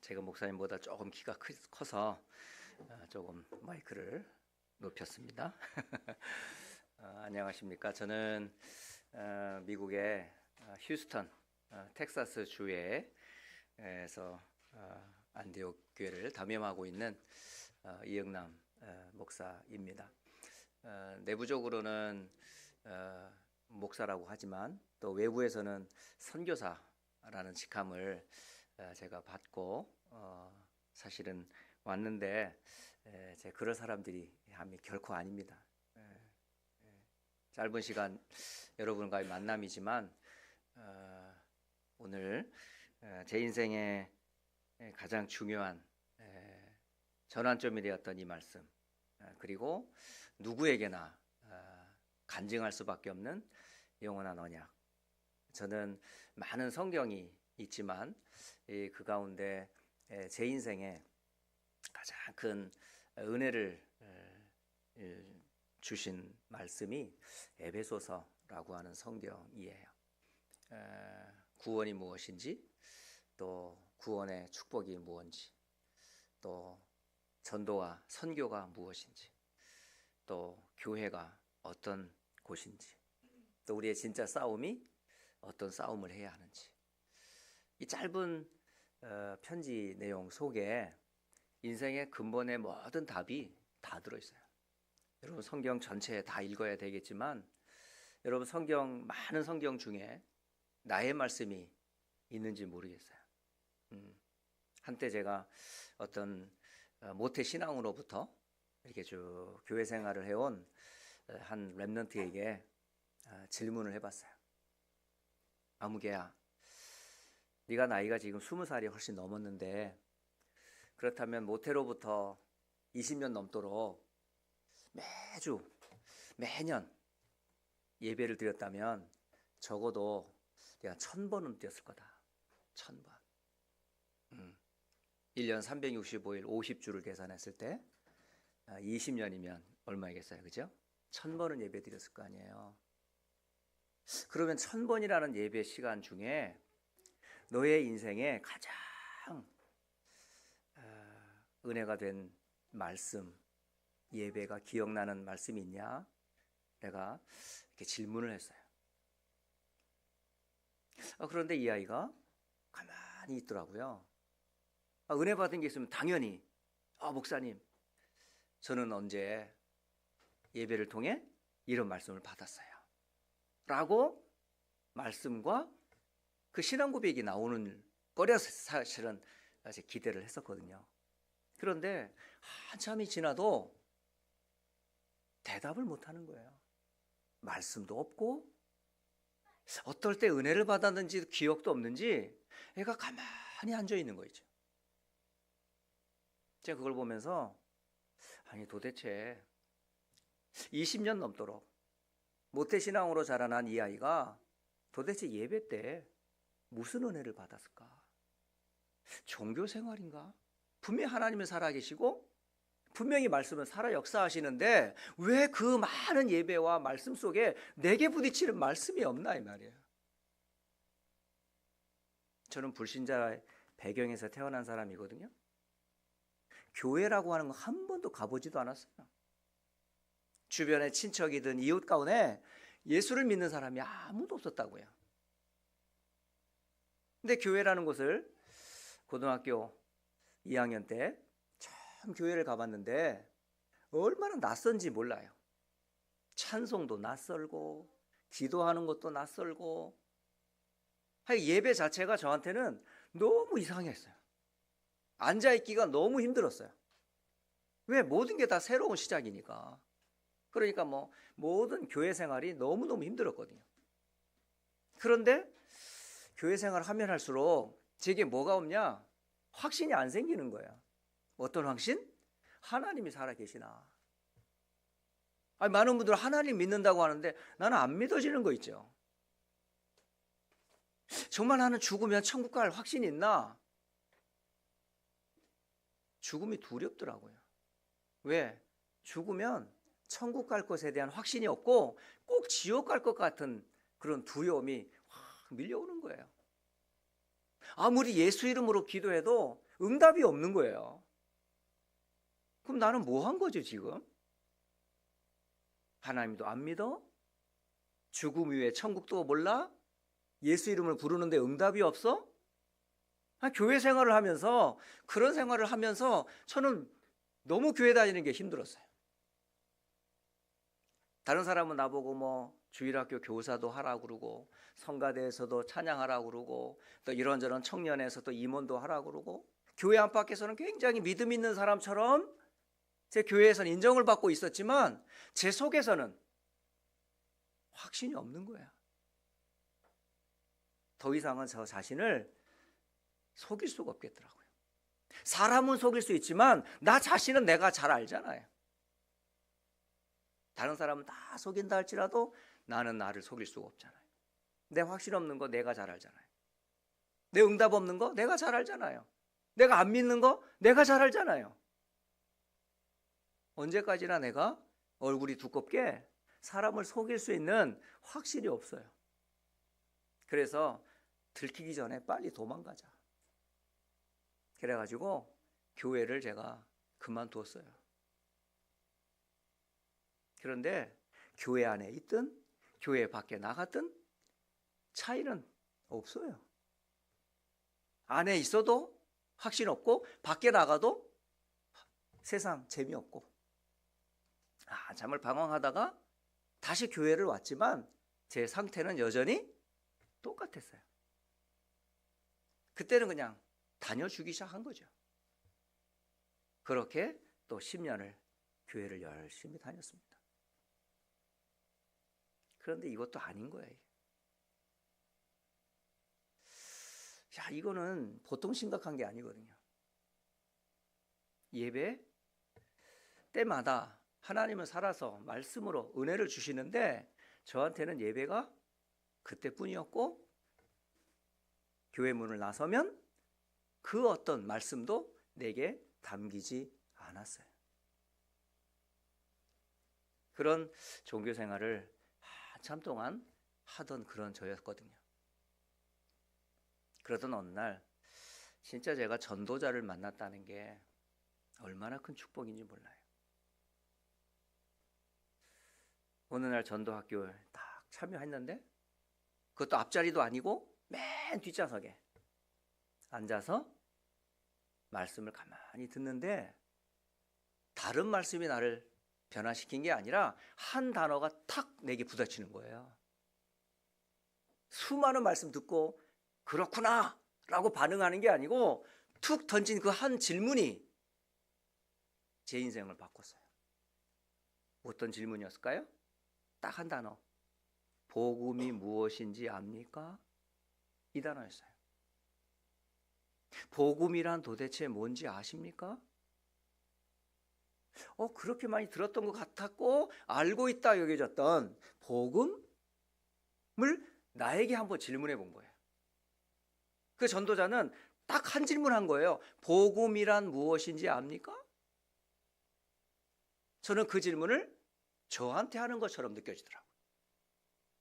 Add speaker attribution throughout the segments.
Speaker 1: 제가 목사님보다 조금 키가 커서 조금 마이크를 높였습니다. 안녕하십니까? 저는 미국의 휴스턴, 텍사스 주에서 안디옥 교회를 담임하고 있는 이영남 목사입니다. 내부적으로는 목사라고 하지만 또 외부에서는 선교사라는 직함을 제가 받고 사실은 왔는데 그럴 사람들이 함이 결코 아닙니다. 짧은 시간 여러분과의 만남이지만 오늘 제 인생의 가장 중요한 전환점이 되었던 이 말씀, 그리고 누구에게나 간증할 수밖에 없는 영원한 언약. 저는 많은 성경이 있지만 그 가운데 제 인생에 가장 큰 은혜를 주신 말씀이 에베소서라고 하는 성경이에요. 구원이 무엇인지, 또 구원의 축복이 무엇인지, 또 전도와 선교가 무엇인지, 또 교회가 어떤 곳인지, 또 우리의 진짜 싸움이 어떤 싸움을 해야 하는지, 이 짧은 편지 내용 속에 인생의 근본의 모든 답이 다 들어있어요. 여러분 성경 전체 다 읽어야 되겠지만 여러분 많은 성경 중에 나의 말씀이 있는지 모르겠어요. 한때 제가 어떤 모태 신앙으로부터 이렇게 쭉 교회 생활을 해온 한 랩런트에게 질문을 해봤어요. 아무개야, 네가 나이가 지금 20살이 훨씬 넘었는데 그렇다면 모태로부터 20년 넘도록 매년 예배를 드렸다면 적어도 내가 1000번은 뛰었을 거다. 1000번. 1년 365일 50주를 계산했을 때 20년이면 얼마이겠어요? 그죠? 1000번은 예배 드렸을 거 아니에요. 그러면 1000번이라는 예배 시간 중에 너의 인생에 가장 은혜가 된 말씀, 예배가 기억나는 말씀이 있냐? 내가 이렇게 질문을 했어요. 그런데 이 아이가 가만히 있더라고요. 은혜 받은 게 있으면 당연히 목사님, 저는 언제 예배를 통해 이런 말씀을 받았어요 라고 말씀과 그 신앙 고백이 나오는 거려서 사실은 기대를 했었거든요. 그런데 한참이 지나도 대답을 못하는 거예요. 말씀도 없고 어떨 때 은혜를 받았는지 기억도 없는지 애가 가만히 앉아 있는 거 있죠. 제가 그걸 보면서 아니 도대체 20년 넘도록 모태신앙으로 자라난 이 아이가 도대체 예배 때 무슨 은혜를 받았을까? 종교 생활인가? 분명히 하나님은 살아계시고 분명히 말씀은 살아 역사하시는데 왜 그 많은 예배와 말씀 속에 내게 부딪히는 말씀이 없나 이 말이에요. 저는 불신자의 배경에서 태어난 사람이거든요. 교회라고 하는 거 한 번도 가보지도 않았어요. 주변의 친척이든 이웃 가운데 예수를 믿는 사람이 아무도 없었다고요. 근데 교회라는 곳을 고등학교 2학년 때 참 교회를 가봤는데 얼마나 낯선지 몰라요. 찬송도 낯설고 기도하는 것도 낯설고 예배 자체가 저한테는 너무 이상했어요. 앉아있기가 너무 힘들었어요. 왜? 모든 게 다 새로운 시작이니까. 그러니까 모든 교회 생활이 너무너무 힘들었거든요. 그런데 교회 생활을 하면 할수록 제게 뭐가 없냐? 확신이 안 생기는 거예요. 어떤 확신? 하나님이 살아계시나. 많은 분들은 하나님 믿는다고 하는데 나는 안 믿어지는 거 있죠. 정말 나는 죽으면 천국 갈 확신이 있나? 죽음이 두렵더라고요. 왜? 죽으면 천국 갈 것에 대한 확신이 없고 꼭 지옥 갈 것 같은 그런 두려움이 확 밀려오는 거예요. 아무리 예수 이름으로 기도해도 응답이 없는 거예요. 그럼 나는 뭐 한 거죠, 지금? 하나님도 안 믿어? 죽음 이후에 천국도 몰라? 예수 이름을 부르는데 응답이 없어? 교회 생활을 하면서, 그런 생활을 하면서 저는 너무 교회 다니는 게 힘들었어요. 다른 사람은 나보고 뭐 주일학교 교사도 하라고 그러고, 성가대에서도 찬양하라고 그러고, 또 이런저런 청년에서도 임원도 하라고 그러고, 교회 안팎에서는 굉장히 믿음 있는 사람처럼 제 교회에서는 인정을 받고 있었지만 제 속에서는 확신이 없는 거야. 더 이상은 저 자신을 속일 수가 없겠더라고요. 사람은 속일 수 있지만 나 자신은 내가 잘 알잖아요. 다른 사람은 다 속인다 할지라도 나는 나를 속일 수가 없잖아요. 내 확신 없는 거 내가 잘 알잖아요. 내 응답 없는 거 내가 잘 알잖아요. 내가 안 믿는 거 내가 잘 알잖아요. 언제까지나 내가 얼굴이 두껍게 사람을 속일 수 있는 확신이 없어요. 그래서 들키기 전에 빨리 도망가자. 그래가지고 교회를 제가 그만두었어요. 그런데 교회 안에 있든 교회 밖에 나갔든 차이는 없어요. 안에 있어도 확신 없고 밖에 나가도 세상 재미없고, 잠을 방황하다가 다시 교회를 왔지만 제 상태는 여전히 똑같았어요. 그때는 그냥 다녀주기 시작한 거죠. 그렇게 또 10년을 교회를 열심히 다녔습니다. 그런데 이것도 아닌 거예요. 이거는 보통 심각한 게 아니거든요. 예배 때마다 하나님은 살아서 말씀으로 은혜를 주시는데 저한테는 예배가 그때뿐이었고, 교회 문을 나서면 그 어떤 말씀도 내게 담기지 않았어요. 그런 종교 생활을 한참 동안 하던 그런 저였거든요. 그러던 어느 날 진짜 제가 전도자를 만났다는 게 얼마나 큰 축복인지 몰라요. 어느 날 전도학교에 딱 참여했는데, 그것도 앞자리도 아니고 맨 뒷좌석에 앉아서 말씀을 가만히 듣는데, 다른 말씀이 나를 변화시킨 게 아니라 한 단어가 탁 내게 부딪히는 거예요. 수많은 말씀 듣고 그렇구나 라고 반응하는 게 아니고 툭 던진 그 한 질문이 제 인생을 바꿨어요. 어떤 질문이었을까요? 딱 한 단어. 복음이 무엇인지 압니까? 이 단어였어요. 복음이란 도대체 뭔지 아십니까? 그렇게 많이 들었던 것 같았고 알고 있다 여겨졌던 복음을 나에게 한번 질문해 본 거예요. 그 전도자는 딱 한 질문 한 거예요. 복음이란 무엇인지 압니까? 저는 그 질문을 저한테 하는 것처럼 느껴지더라고요.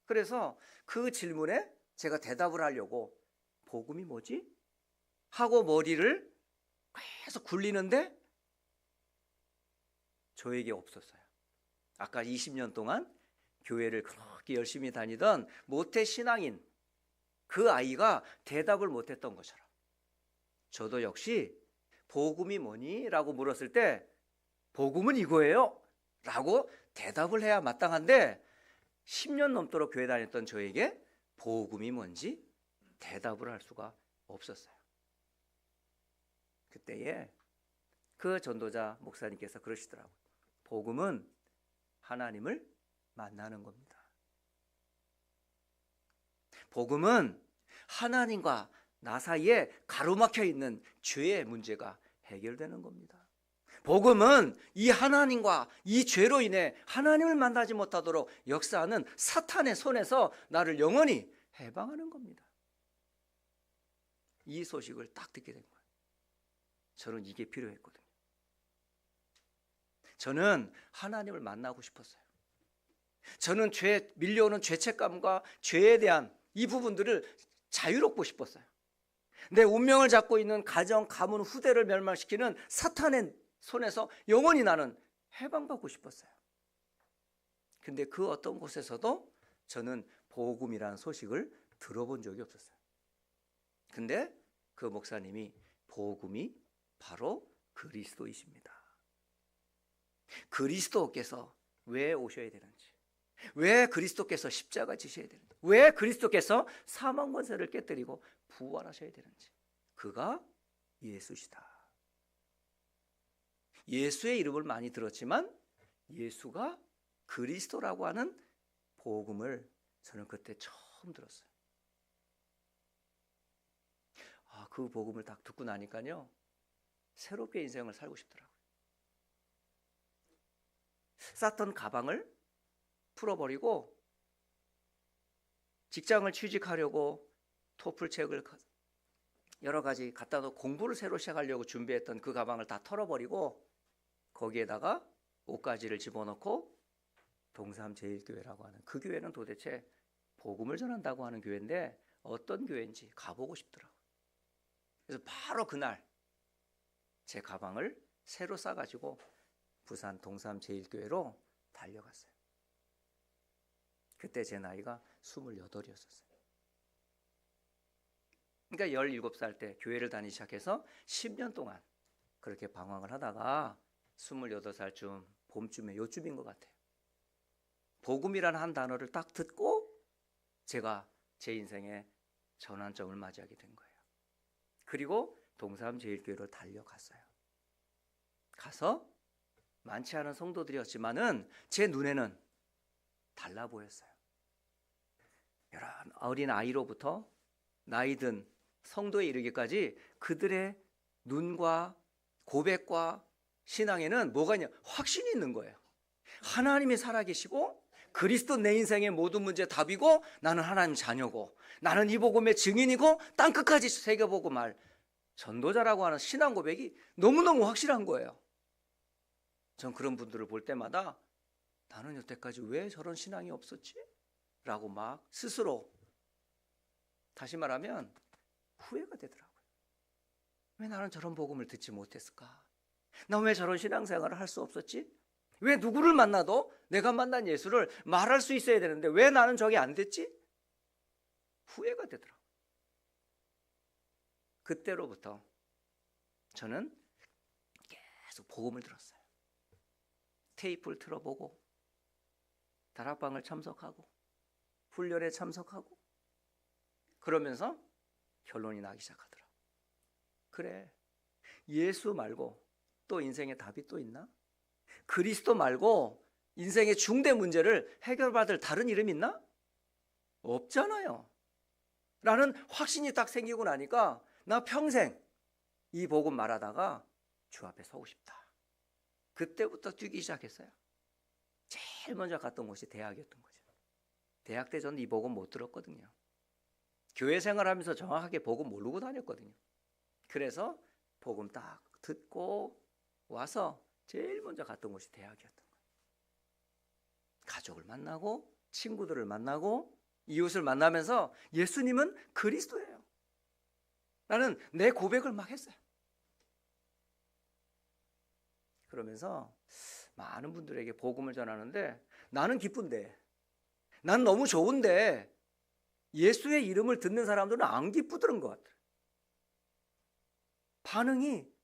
Speaker 1: 그래서 그 질문에 제가 대답을 하려고 복음이 뭐지? 하고 머리를 계속 굴리는데 저에게 없었어요. 아까 20년 동안 교회를 그렇게 열심히 다니던 모태신앙인 그 아이가 대답을 못했던 것처럼 저도 역시 복음이 뭐니? 라고 물었을 때 복음은 이거예요 라고 대답을 해야 마땅한데 10년 넘도록 교회 다녔던 저에게 복음이 뭔지 대답을 할 수가 없었어요. 그때에 그 전도자 목사님께서 그러시더라고요. 복음은 하나님을 만나는 겁니다. 복음은 하나님과 나 사이에 가로막혀 있는 죄의 문제가 해결되는 겁니다. 복음은 이 하나님과 이 죄로 인해 하나님을 만나지 못하도록 역사하는 사탄의 손에서 나를 영원히 해방하는 겁니다. 이 소식을 딱 듣게 된 거예요. 저는 이게 필요했거든요. 저는 하나님을 만나고 싶었어요. 저는 밀려오는 죄책감과 죄에 대한 이 부분들을 자유롭고 싶었어요. 내 운명을 잡고 있는 가정, 가문, 후대를 멸망시키는 사탄의 손에서 영원히 나는 해방받고 싶었어요. 근데 그 어떤 곳에서도 저는 복음이라는 소식을 들어본 적이 없었어요. 근데 그 목사님이 복음이 바로 그리스도이십니다. 그리스도께서 왜 오셔야 되는지, 왜 그리스도께서 십자가 지셔야 되는지, 왜 그리스도께서 사망 권세를 깨뜨리고 부활하셔야 되는지, 그가 예수시다. 예수의 이름을 많이 들었지만 예수가 그리스도라고 하는 복음을 저는 그때 처음 들었어요. 그 복음을 딱 듣고 나니까요, 새롭게 인생을 살고 싶더라고요. 쌌던 가방을 풀어버리고 직장을 취직하려고 토플 책을 여러 가지 갖다 놓고 공부를 새로 시작하려고 준비했던 그 가방을 다 털어버리고 거기에다가 옷가지를 집어넣고 동삼제일교회라고 하는 그 교회는 도대체 복음을 전한다고 하는 교회인데 어떤 교회인지 가보고 싶더라고요. 그래서 바로 그날 제 가방을 새로 싸가지고 부산 동삼제일교회로 달려갔어요. 그때 제 나이가 28이었어요. 그러니까 17살 때 교회를 다니기 시작해서 10년 동안 그렇게 방황을 하다가 28살쯤 봄쯤에 요쯤인 것 같아요. 복음이라는 한 단어를 딱 듣고 제가 제 인생의 전환점을 맞이하게 된 거예요. 그리고 동삼제일교회로 달려갔어요. 가서 많지 않은 성도들이었지만은 제 눈에는 달라 보였어요. 여러 어린 아이로부터 나이든 성도에 이르기까지 그들의 눈과 고백과 신앙에는 뭐가 있냐? 확신이 있는 거예요. 하나님이 살아계시고 그리스도 내 인생의 모든 문제 답이고 나는 하나님 자녀고 나는 이 복음의 증인이고 땅끝까지 새겨보고 말 전도자라고 하는 신앙 고백이 너무너무 확실한 거예요. 전 그런 분들을 볼 때마다 나는 여태까지 왜 저런 신앙이 없었지? 라고 막 스스로, 다시 말하면 후회가 되더라고요. 왜 나는 저런 복음을 듣지 못했을까? 나 왜 저런 신앙생활을 할 수 없었지? 왜 누구를 만나도 내가 만난 예수를 말할 수 있어야 되는데 왜 나는 저게 안 됐지? 후회가 되더라고요. 그때로부터 저는 계속 복음을 들었어요. 테이프를 틀어보고 다락방을 참석하고 훈련에 참석하고 그러면서 결론이 나기 시작하더라고요. 그래, 예수 말고 또 인생의 답이 또 있나? 그리스도 말고 인생의 중대 문제를 해결받을 다른 이름이 있나? 없잖아요. 라는 확신이 딱 생기고 나니까 나 평생 이 복음 말하다가 주 앞에 서고 싶다. 그때부터 뛰기 시작했어요. 제일 먼저 갔던 곳이 대학이었던 거죠. 대학 때 저는 이 복음 못 들었거든요. 교회 생활하면서 정확하게 복음 모르고 다녔거든요. 그래서 복음 딱 듣고 와서 제일 먼저 갔던 곳이 대학이었던 거예요. 가족을 만나고 친구들을 만나고 이웃을 만나면서 예수님은 그리스도예요. 나는 내 고백을 막 했어요. 그러면서 많은 분들에게 복음을 전하는데 나는 기쁜데, 난 너무 좋은데 예수의 이름을 듣는 사람들은 안 기쁘더란 것 같아요. 반응이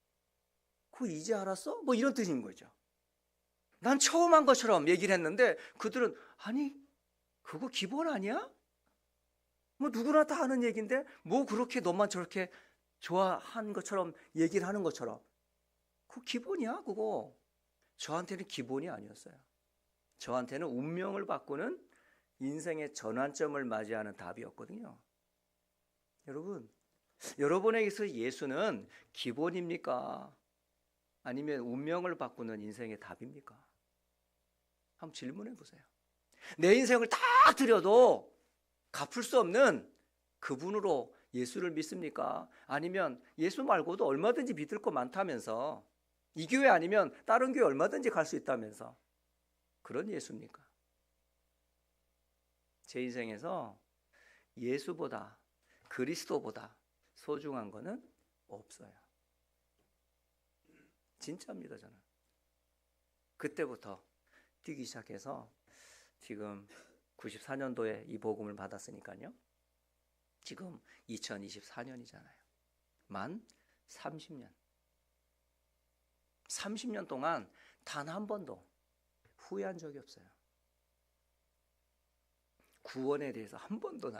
Speaker 1: 그거 이제 알았어? 뭐 이런 뜻인 거죠. 난 처음 한 것처럼 얘기를 했는데 그들은 아니 그거 기본 아니야? 뭐 누구나 다 하는 얘기인데 뭐 그렇게 너만 저렇게 좋아한 것처럼 얘기를 하는 것처럼 그거 기본이야 그거. 저한테는 기본이 아니었어요. 저한테는 운명을 바꾸는 인생의 전환점을 맞이하는 답이었거든요. 여러분, 여러분에게서 예수는 기본입니까? 아니면 운명을 바꾸는 인생의 답입니까? 한번 질문해 보세요. 내 인생을 다 드려도 갚을 수 없는 그분으로 예수를 믿습니까? 아니면 예수 말고도 얼마든지 믿을 거 많다면서 이 교회 아니면 다른 교회 얼마든지 갈 수 있다면서 그런 예수입니까? 제 인생에서 예수보다 그리스도보다 소중한 거는 없어요. 진짜입니다, 저는. 그때부터 뛰기 시작해서 지금 94년도에 이 복음을 받았으니까요. 지금 2024년이잖아요. 만 30년. 30년 동안 단 한 번도 후회한 적이 없어요. 구원에 대해서 한 번도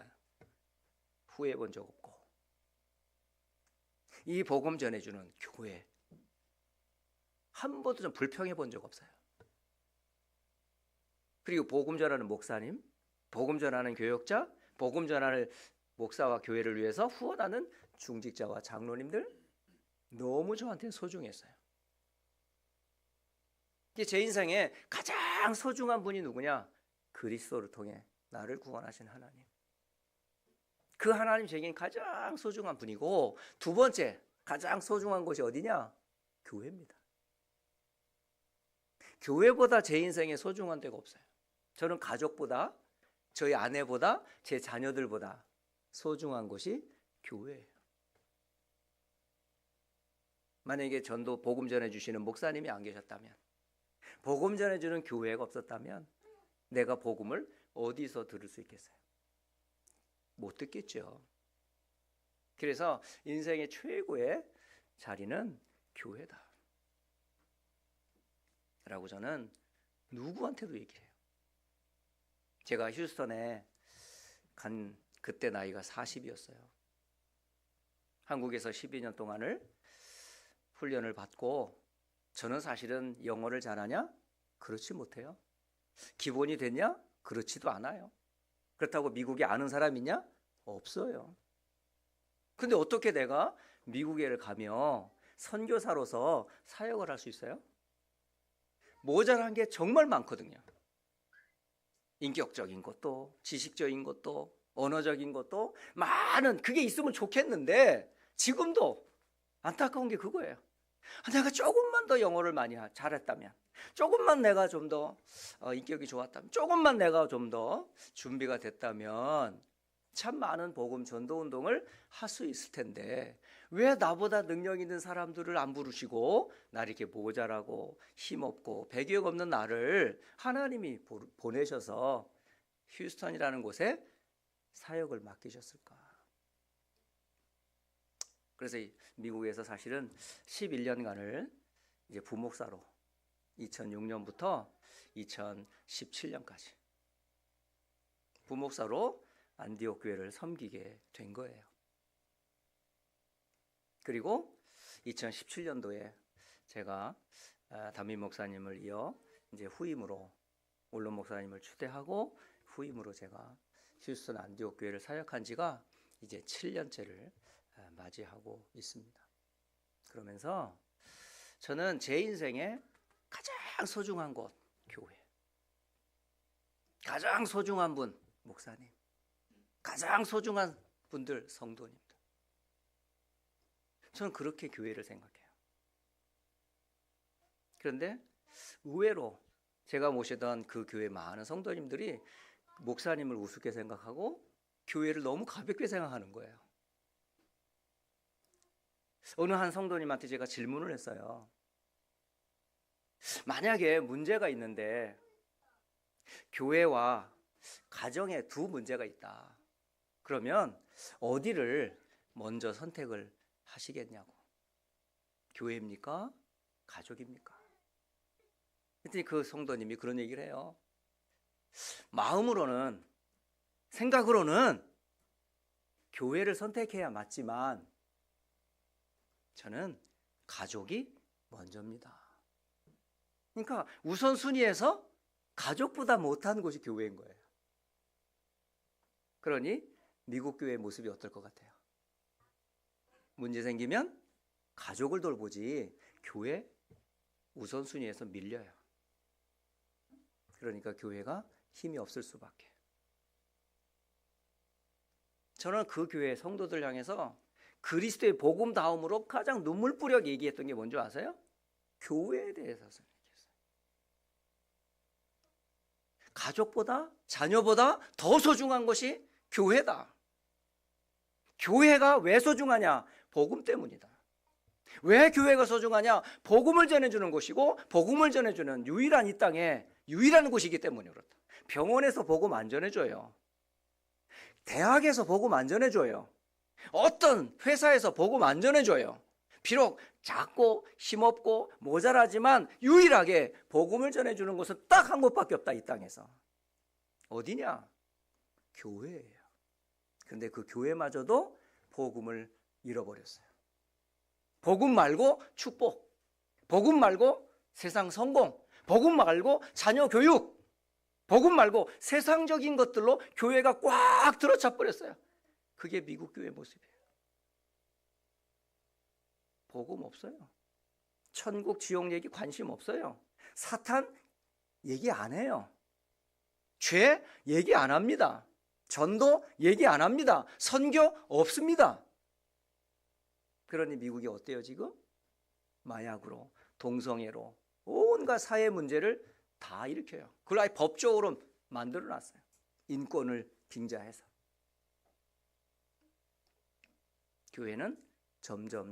Speaker 1: 후회해 본 적 없고, 이 복음 전해주는 교회 한 번도 좀 불평해 본 적 없어요. 그리고 복음 전하는 목사님, 복음 전하는 교역자, 복음 전하는 목사와 교회를 위해서 후원하는 중직자와 장로님들, 너무 저한테는 소중했어요. 제 인생에 가장 소중한 분이 누구냐? 그리스도를 통해 나를 구원하신 하나님. 그 하나님 제게는 가장 소중한 분이고, 두 번째 가장 소중한 곳이 어디냐? 교회입니다. 교회보다 제 인생에 소중한 데가 없어요. 저는 가족보다, 저희 아내보다, 제 자녀들보다 소중한 곳이 교회예요. 만약에 전도 복음 전해주시는 목사님이 안 계셨다면, 복음 전해주는 교회가 없었다면 내가 복음을 어디서 들을 수 있겠어요? 못 듣겠죠. 그래서 인생의 최고의 자리는 교회다 라고 저는 누구한테도 얘기해요. 제가 휴스턴에 간 그때 나이가 40이었어요. 한국에서 12년 동안을 훈련을 받고, 저는 사실은 영어를 잘하냐? 그렇지 못해요. 기본이 됐냐? 그렇지도 않아요. 그렇다고 미국에 아는 사람 있냐? 없어요. 근데 어떻게 내가 미국에 가며 선교사로서 사역을 할 수 있어요? 모자란 게 정말 많거든요. 인격적인 것도, 지식적인 것도, 언어적인 것도 많은, 그게 있으면 좋겠는데 지금도 안타까운 게 그거예요. 내가 조금만 더 영어를 많이 잘했다면, 조금만 내가 좀 더 인격이 좋았다면, 조금만 내가 좀 더 준비가 됐다면 참 많은 복음 전도 운동을 할 수 있을 텐데, 왜 나보다 능력 있는 사람들을 안 부르시고 나 이렇게 모자라고 힘없고 배교육 없는 나를 하나님이 보내셔서 휴스턴이라는 곳에 사역을 맡기셨을까? 그래서 미국에서 사실은 11년간을 이제 부목사로 2006년부터 2017년까지 부목사로 안디옥 교회를 섬기게 된 거예요. 그리고 2017년도에 제가 담임 목사님을 이어 이제 후임으로, 올론 목사님을 추대하고 후임으로 제가 휴스턴 안디옥 교회를 사역한 지가 이제 7년째를 맞이하고 있습니다. 그러면서 저는 제 인생에 가장 소중한 곳, 교회. 가장 소중한 분, 목사님. 가장 소중한 분들, 성도님들. 저는 그렇게 교회를 생각해요. 그런데 의외로 제가 모시던 그 교회 많은 성도님들이 목사님을 우습게 생각하고 교회를 너무 가볍게 생각하는 거예요. 어느 한 성도님한테 제가 질문을 했어요. 만약에 문제가 있는데 교회와 가정에 두 문제가 있다. 그러면 어디를 먼저 선택을 하시겠냐고. 교회입니까? 가족입니까? 그랬더니 그 성도님이 그런 얘기를 해요. 마음으로는, 생각으로는 교회를 선택해야 맞지만 저는 가족이 먼저입니다. 그러니까 우선순위에서 가족보다 못한 곳이 교회인 거예요. 그러니 미국 교회의 모습이 어떨 것 같아요? 문제 생기면 가족을 돌보지 교회 우선순위에서 밀려요. 그러니까 교회가 힘이 없을 수밖에. 저는 그 교회 성도들 향해서 그리스도의 복음 다음으로 가장 눈물뿌려 얘기했던 게 뭔지 아세요? 교회에 대해서 얘기했어요. 가족보다, 자녀보다 더 소중한 것이 교회다. 교회가 왜 소중하냐? 복음 때문이다. 왜 교회가 소중하냐? 복음을 전해주는 곳이고 복음을 전해주는 유일한 이 땅에 유일한 곳이기 때문에 그렇다. 병원에서 복음 안 전해줘요. 대학에서 복음 안 전해줘요. 어떤 회사에서 복음 안 전해줘요. 비록 작고 힘없고 모자라지만 유일하게 복음을 전해주는 곳은 딱 한 곳밖에 없다. 이 땅에서. 어디냐? 교회예요. 그런데 그 교회마저도 복음을 잃어버렸어요. 복음 말고 축복, 복음 말고 세상 성공, 복음 말고 자녀 교육, 복음 말고 세상적인 것들로 교회가 꽉 들어차 버렸어요. 그게 미국 교회 모습이에요. 복음 없어요. 천국 지옥 얘기 관심 없어요. 사탄 얘기 안 해요. 죄 얘기 안 합니다. 전도 얘기 안 합니다. 선교 없습니다. 그러니 미국이 어때요 지금? 마약으로, 동성애로 온갖 사회 문제를 다 일으켜요. 그걸 아예 법적으로 만들어놨어요. 인권을 빙자해서. 교회는 점점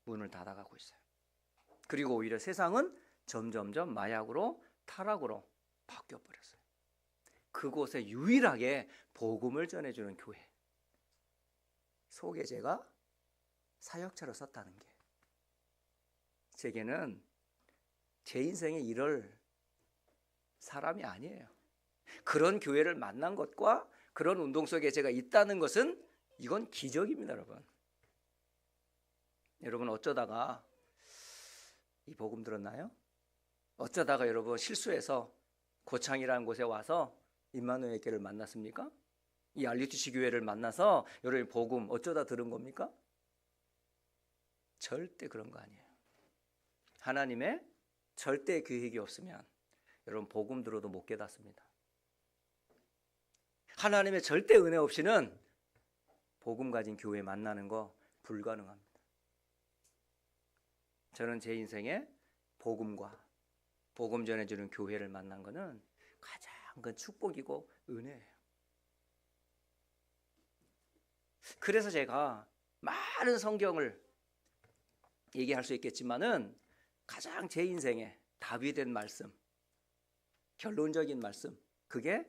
Speaker 1: 문을 닫아가고 있어요. 그리고 오히려 세상은 점점 마약으로, 타락으로 바뀌어버렸어요. 그곳에 유일하게 복음을 전해주는 교회 속에 제가 사역자로 썼다는 게 제게는 제 인생에 이럴 사람이 아니에요. 그런 교회를 만난 것과 그런 운동 속에 제가 있다는 것은 이건 기적입니다. 여러분 어쩌다가 이 복음 들었나요? 어쩌다가 여러분 실수해서 고창이라는 곳에 와서 임마누엘 교회를 만났습니까? 이 RUTC 교회를 만나서 여러분 복음 어쩌다 들은 겁니까? 절대 그런 거 아니에요. 하나님의 절대 계획이 없으면 여러분 복음 들어도 못 깨닫습니다. 하나님의 절대 은혜 없이는 복음 가진 교회 만나는 거 불가능합니다. 저는 제 인생에 복음과 복음 전해주는 교회를 만난 거는 가장 큰 축복이고 은혜예요. 그래서 제가 많은 성경을 얘기할 수 있겠지만은 가장 제 인생에 답이 된 말씀, 결론적인 말씀, 그게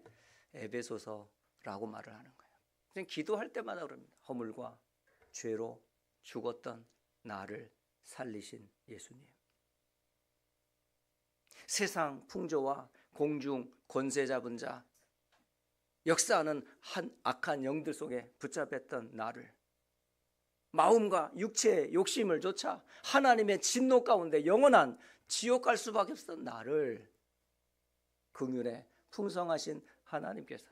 Speaker 1: 에베소서라고 말을 하는 거예요. 그냥 기도할 때마다 그럽니다. 허물과 죄로 죽었던 나를 살리신 예수님. 세상 풍조와 공중 권세 잡은 자, 역사하는 한 악한 영들 속에 붙잡혔던 나를, 마음과 육체의 욕심을 쫓아 하나님의 진노 가운데 영원한 지옥 갈 수밖에 없었던 나를 긍휼에 풍성하신 하나님께서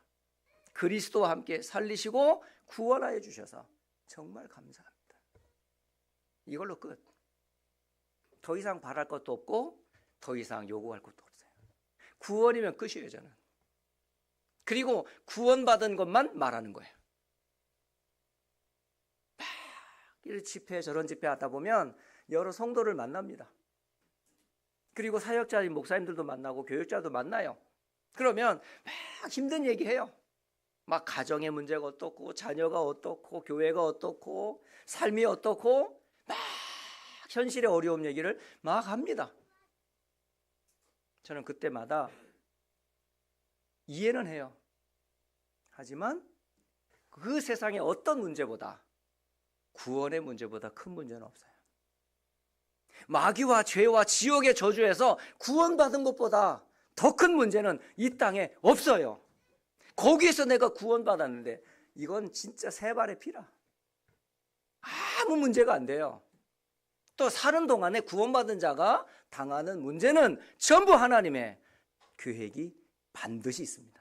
Speaker 1: 그리스도와 함께 살리시고 구원하여 주셔서 정말 감사합니다. 이걸로 끝. 더 이상 바랄 것도 없고 더 이상 요구할 것도 없어요. 구원이면 끝이에요. 저는. 그리고 구원받은 것만 말하는 거예요. 막 이런 집회 저런 집회 하다 보면 여러 성도를 만납니다. 그리고 사역자인 목사님들도 만나고 교육자도 만나요. 그러면 막 힘든 얘기해요. 막 가정의 문제가 어떻고 자녀가 어떻고 교회가 어떻고 삶이 어떻고 막 현실의 어려움 얘기를 막 합니다. 저는 그때마다 이해는 해요. 하지만 그 세상의 어떤 문제보다 구원의 문제보다 큰 문제는 없어요. 마귀와 죄와 지옥의 저주에서 구원받은 것보다 더 큰 문제는 이 땅에 없어요. 거기에서 내가 구원받았는데 이건 진짜 세 발의 피라. 아무 문제가 안 돼요. 또 사는 동안에 구원받은 자가 당하는 문제는 전부 하나님의 계획이 반드시 있습니다.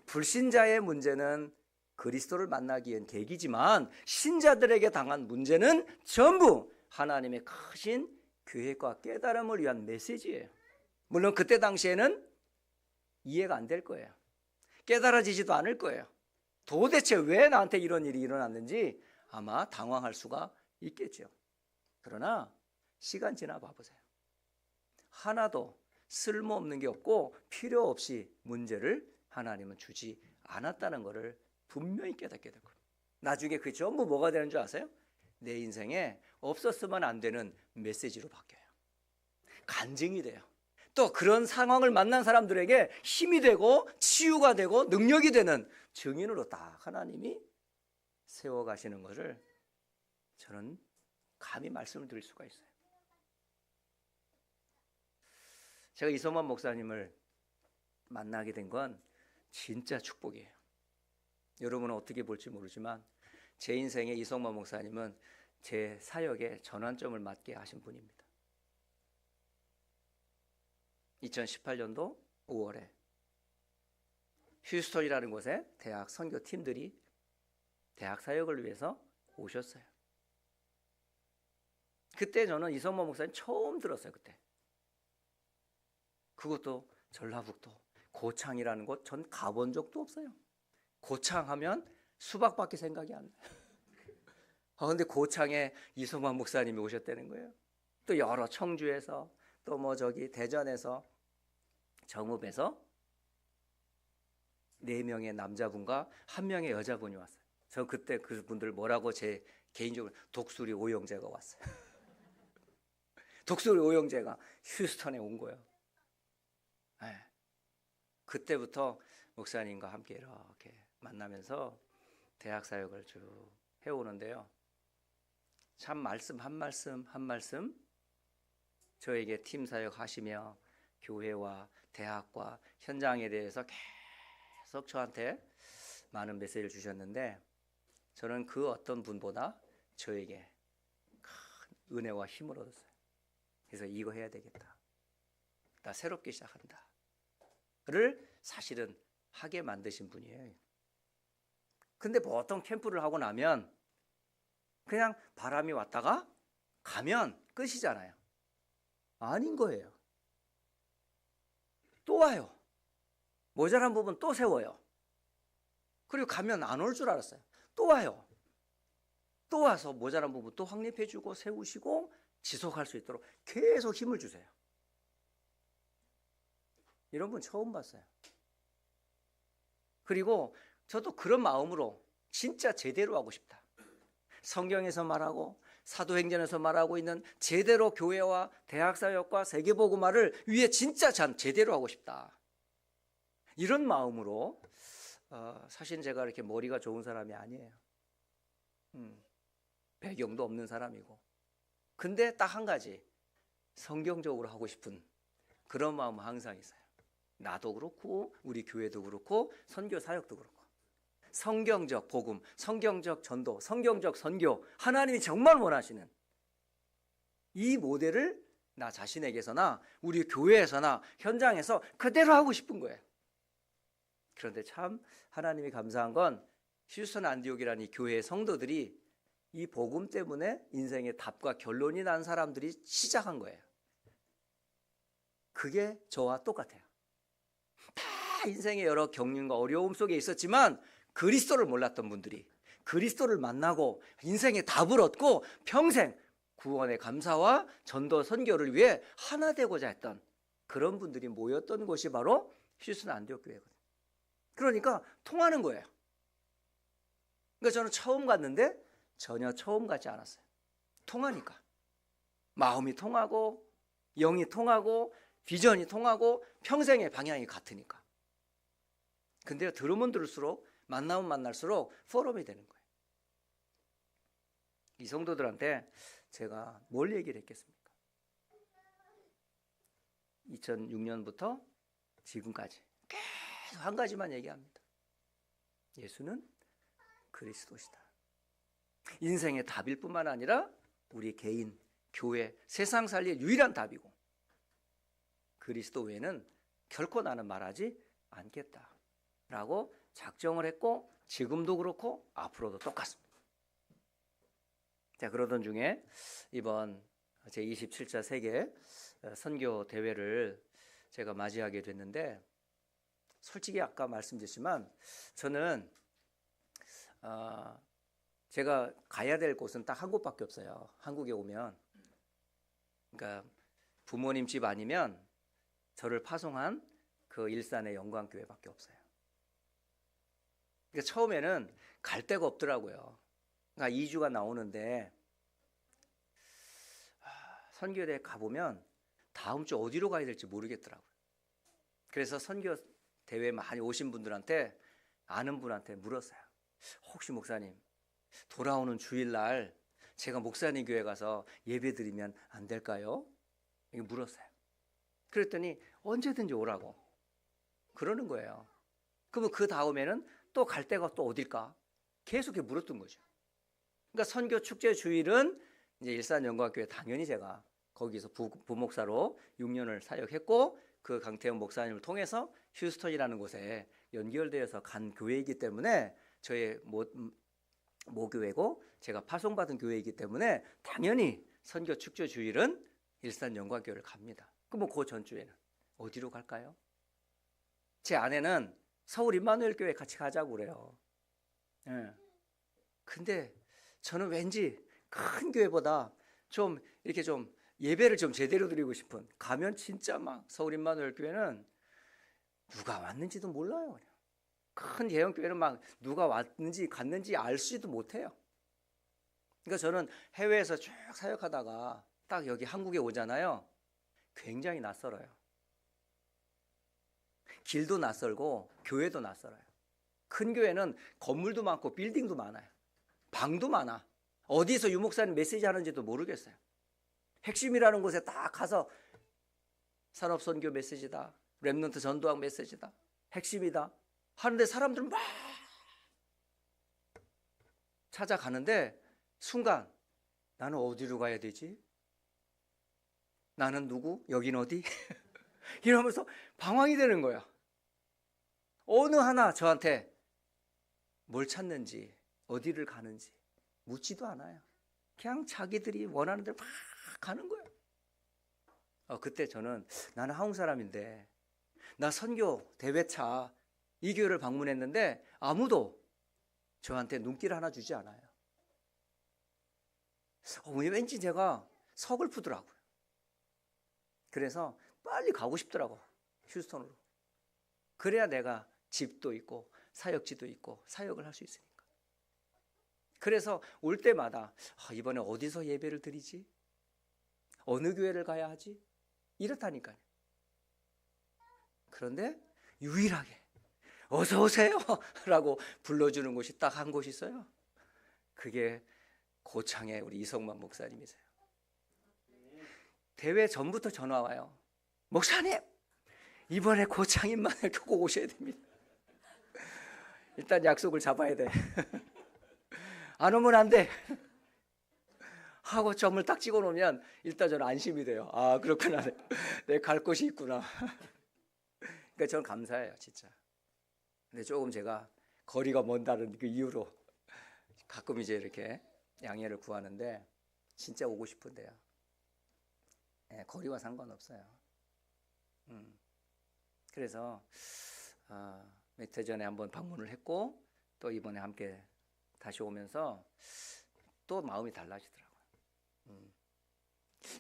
Speaker 1: 불신자의 문제는 그리스도를 만나기 위한 계기지만 신자들에게 당한 문제는 전부 하나님의 크신 계획과 깨달음을 위한 메시지예요. 물론 그때 당시에는 이해가 안 될 거예요. 깨달아지지도 않을 거예요. 도대체 왜 나한테 이런 일이 일어났는지 아마 당황할 수가 있겠죠. 그러나 시간 지나 봐보세요. 하나도 쓸모없는 게 없고 필요 없이 문제를 하나님은 주지 않았다는 것을 분명히 깨닫게 될 겁니다. 나중에 그게 전부 뭐가 되는 줄 아세요? 내 인생에 없었으면 안 되는 메시지로 바뀌어요. 간증이 돼요. 또 그런 상황을 만난 사람들에게 힘이 되고 치유가 되고 능력이 되는 증인으로 딱 하나님이 세워가시는 것을 저는 감히 말씀을 드릴 수가 있어요. 제가 이성만 목사님을 만나게 된 건 진짜 축복이에요. 여러분은 어떻게 볼지 모르지만 제 인생에 이성만 목사님은 제 사역의 전환점을 맞게 하신 분입니다. 2018년도 5월에 휴스턴이라는 곳에 대학 선교팀들이 대학 사역을 위해서 오셨어요. 그때 저는 이성만 목사님 처음 들었어요. 그때. 그것도 전라북도 고창이라는 곳 전 가본 적도 없어요. 고창하면 수박밖에 생각이 안 나요. 근데 고창에 이성만 목사님이 오셨다는 거예요. 또 여러 청주에서 또 뭐 저기 대전에서 정읍에서 4명의 남자분과 1명의 여자분이 왔어요. 저 그때 그분들 뭐라고 제 개인적으로 독수리 오영재가 왔어요. 독수리 오영재가 휴스턴에 온 거예요. 네. 그때부터 목사님과 함께 이렇게 만나면서 대학 사역을 쭉 해오는데요. 참 말씀 한 말씀 한 말씀 저에게 팀 사역 하시며 교회와 대학과 현장에 대해서 계속 저한테 많은 메시지를 주셨는데 저는 그 어떤 분보다 저에게 큰 은혜와 힘을 얻었어요. 그래서 이거 해야 되겠다. 나 새롭게 시작한다. 를 사실은 하게 만드신 분이에요. 근데 보통 캠프를 하고 나면 그냥 바람이 왔다가 가면 끝이잖아요. 아닌 거예요. 또 와요. 모자란 부분 또 세워요. 그리고 가면 안 올 줄 알았어요. 또 와요. 또 와서 모자란 부분 또 확립해주고 세우시고 지속할 수 있도록 계속 힘을 주세요. 이런 분 처음 봤어요. 그리고 저도 그런 마음으로 진짜 제대로 하고 싶다. 성경에서 말하고 사도행전에서 말하고 있는 제대로 교회와 대학사역과 세계복음화를 위해 진짜 제대로 하고 싶다. 이런 마음으로 사실 제가 이렇게 머리가 좋은 사람이 아니에요. 배경도 없는 사람이고. 근데 딱 한 가지 성경적으로 하고 싶은 그런 마음은 항상 있어요. 나도 그렇고 우리 교회도 그렇고 선교 사역도 그렇고 성경적 복음, 성경적 전도, 성경적 선교 하나님이 정말 원하시는 이 모델을 나 자신에게서나 우리 교회에서나 현장에서 그대로 하고 싶은 거예요. 그런데 참 하나님이 감사한 건 휴스턴 안디옥이라는 이 교회의 성도들이 이 복음 때문에 인생의 답과 결론이 난 사람들이 시작한 거예요. 그게 저와 똑같아요. 다 인생의 여러 경륜과 어려움 속에 있었지만 그리스도를 몰랐던 분들이 그리스도를 만나고 인생의 답을 얻고 평생 구원의 감사와 전도 선교를 위해 하나 되고자 했던 그런 분들이 모였던 곳이 바로 휴스턴 안디옥 교회거든요. 그러니까 통하는 거예요. 그러니까 저는 처음 갔는데 전혀 처음 같지 않았어요. 통하니까 마음이 통하고 영이 통하고 비전이 통하고 평생의 방향이 같으니까. 근데 들으면 들을수록 만나면 만날수록 포럼이 되는 거예요. 이 성도들한테 제가 뭘 얘기를 했겠습니까? 2006년부터 지금까지 계속 한 가지만 얘기합니다. 예수는 그리스도시다. 인생의 답일 뿐만 아니라 우리 개인, 교회, 세상 살릴 유일한 답이고 그리스도 외에는 결코 나는 말하지 않겠다라고 작정을 했고 지금도 그렇고 앞으로도 똑같습니다. 자, 그러던 중에 이번 제27차 세계 선교 대회를 제가 맞이하게 됐는데 솔직히 아까 말씀드렸지만 저는 제가 가야 될 곳은 딱 한 곳밖에 없어요. 한국에 오면. 그러니까 부모님 집 아니면 저를 파송한 그 일산의 영광교회밖에 없어요. 그러니까 처음에는 갈 데가 없더라고요. 그러니까 2주가 나오는데 선교대에 가보면 다음 주 어디로 가야 될지 모르겠더라고요. 그래서 선교 대회 많이 오신 분들한테, 아는 분한테 물었어요. 혹시 목사님, 돌아오는 주일날 제가 목사님 교회 가서 예배 드리면 안 될까요? 이렇게 물었어요. 그랬더니 언제든지 오라고 그러는 거예요. 그러면 그 다음에는 또 갈 데가 또 어딜까? 계속 이렇게 물었던 거죠. 그러니까 선교 축제 주일은 이제 일산영광교회 당연히 제가 거기서 부목사로 6년을 사역했고, 그 강태영 목사님을 통해서 휴스턴이라는 곳에 연결되어서 간 교회이기 때문에 저의 모교회고 제가 파송받은 교회이기 때문에 당연히 선교 축제 주일은 일산영광교회를 갑니다. 그럼 그 전주에는 어디로 갈까요? 제 아내는 서울 임마누엘 교회 같이 가자고 그래요. 예. 근데 저는 왠지 큰 교회보다 좀 이렇게 좀 예배를 좀 제대로 드리고 싶은, 가면 진짜 막 서울 임마누엘 교회는 누가 왔는지도 몰라요. 그냥. 큰 대형 교회는 막 누가 왔는지 갔는지 알지도 못해요. 그러니까 저는 해외에서 쭉 사역하다가 딱 여기 한국에 오잖아요. 굉장히 낯설어요. 길도 낯설고 교회도 낯설어요. 큰 교회는 건물도 많고 빌딩도 많아요. 방도 많아. 어디서 유목사님 메시지 하는지도 모르겠어요. 핵심이라는 곳에 딱 가서 산업선교 메시지다, 렘넌트 전도학 메시지다, 핵심이다 하는데 사람들 막 찾아가는데 순간 나는 어디로 가야 되지? 나는 누구? 여긴 어디? 이러면서 방황이 되는 거야. 어느 하나 저한테 뭘 찾는지, 어디를 가는지 묻지도 않아요. 그냥 자기들이 원하는 대로 막 가는 거예요. 그때 저는, 나는 한국 사람인데 나 선교 대회차 이 교회를 방문했는데 아무도 저한테 눈길 하나 주지 않아요. 왠지 제가 서글프더라고요. 그래서 빨리 가고 싶더라고, 휴스턴으로. 그래야 내가 집도 있고 사역지도 있고 사역을 할 수 있으니까. 그래서 올 때마다 이번에 어디서 예배를 드리지? 어느 교회를 가야 하지? 이렇다니까요. 그런데 유일하게 어서 오세요 라고 불러주는 곳이 딱 한 곳이 있어요. 그게 고창의 우리 이성만 목사님이세요. 대회 전부터 전화 와요. 목사님, 이번에 고창인만을 꼭 오셔야 됩니다. 일단 약속을 잡아야 돼. 안 오면 안 돼 하고 점을 딱 찍어 놓으면 일단 저는 안심이 돼요. 아, 그렇구나, 내 갈 곳이 있구나. 그러니까 저는 감사해요, 진짜. 근데 조금 제가 거리가 먼다는 그 이유로 가끔 이제 이렇게 양해를 구하는데, 진짜 오고 싶은데요. 네, 거리와 상관없어요. 그래서 며칠 전에 한번 방문을 했고, 또 이번에 함께 다시 오면서 또 마음이 달라지더라고요.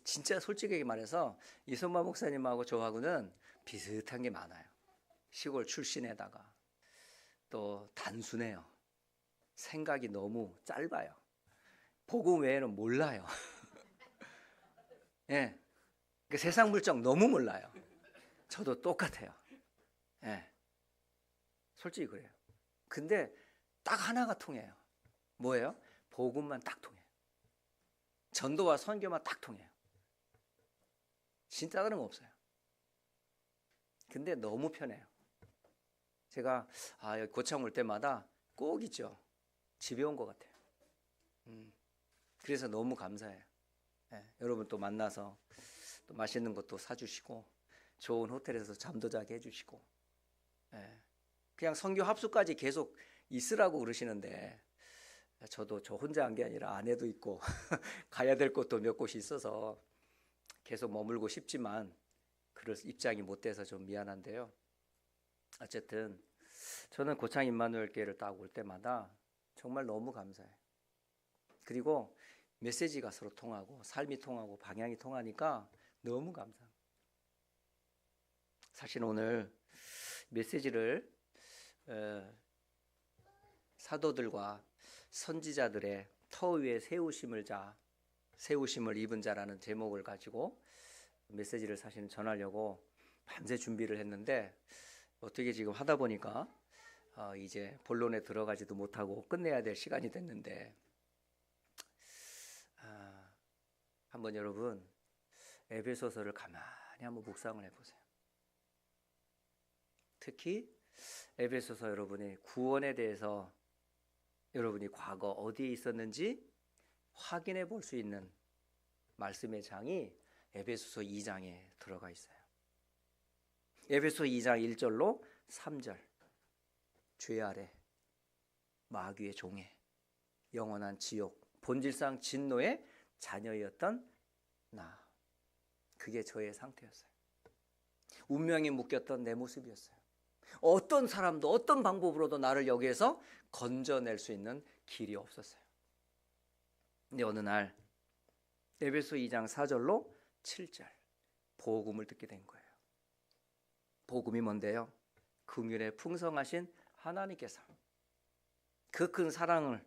Speaker 1: 진짜 솔직하게 말해서 이성만 목사님하고 저하고는 비슷한 게 많아요. 시골 출신에다가 또 단순해요. 생각이 너무 짧아요. 복음 외에는 몰라요. 예, 그 세상 물정 너무 몰라요. 저도 똑같아요. 예, 솔직히 그래요. 근데 딱 하나가 통해요. 뭐예요? 복음만 딱 통해요. 전도와 선교만 딱 통해요. 진짜 다른 거 없어요. 근데 너무 편해요. 제가 여기 고창 올 때마다 꼭 있죠. 집에 온 것 같아요. 그래서 너무 감사해요. 예, 여러분 또 만나서 또 맛있는 것도 사주시고 좋은 호텔에서 잠도 자게 해주시고, 예, 그냥 선교 합숙까지 계속 있으라고 그러시는데, 저도 저 혼자 한 게 아니라 아내도 있고 가야 될 곳도 몇 곳이 있어서 계속 머물고 싶지만 그럴 입장이 못 돼서 좀 미안한데요. 어쨌든 저는 고창 임마누엘 교회를 딱 올 때마다 정말 너무 감사해요. 그리고 메시지가 서로 통하고 삶이 통하고 방향이 통하니까 너무 감사합니다. 사실 오늘 메시지를 사도들과 선지자들의 터 위에 세우심을 입은 자라는 제목을 가지고 메시지를 사실 전하려고 밤새 준비를 했는데 어떻게 지금 하다 보니까 이제 본론에 들어가지도 못하고 끝내야 될 시간이 됐는데, 한번 여러분 에베소서를 가만히 한번 묵상을 해보세요. 특히 에베소서 여러분이 구원에 대해서 여러분이 과거 어디에 있었는지 확인해 볼 수 있는 말씀의 장이 에베소서 2장에 들어가 있어요. 에베소 2장 1절로 3절. 죄 아래 마귀의 종에 영원한 지옥, 본질상 진노의 자녀였던 나, 그게 저의 상태였어요. 운명에 묶였던 내 모습이었어요. 어떤 사람도 어떤 방법으로도 나를 여기에서 건져낼 수 있는 길이 없었어요. 근데 어느 날 에베소 2장 4절로 7절 복음을 듣게 된 거예요. 복음이 뭔데요? 긍휼에 풍성하신 하나님께서 그 큰 사랑을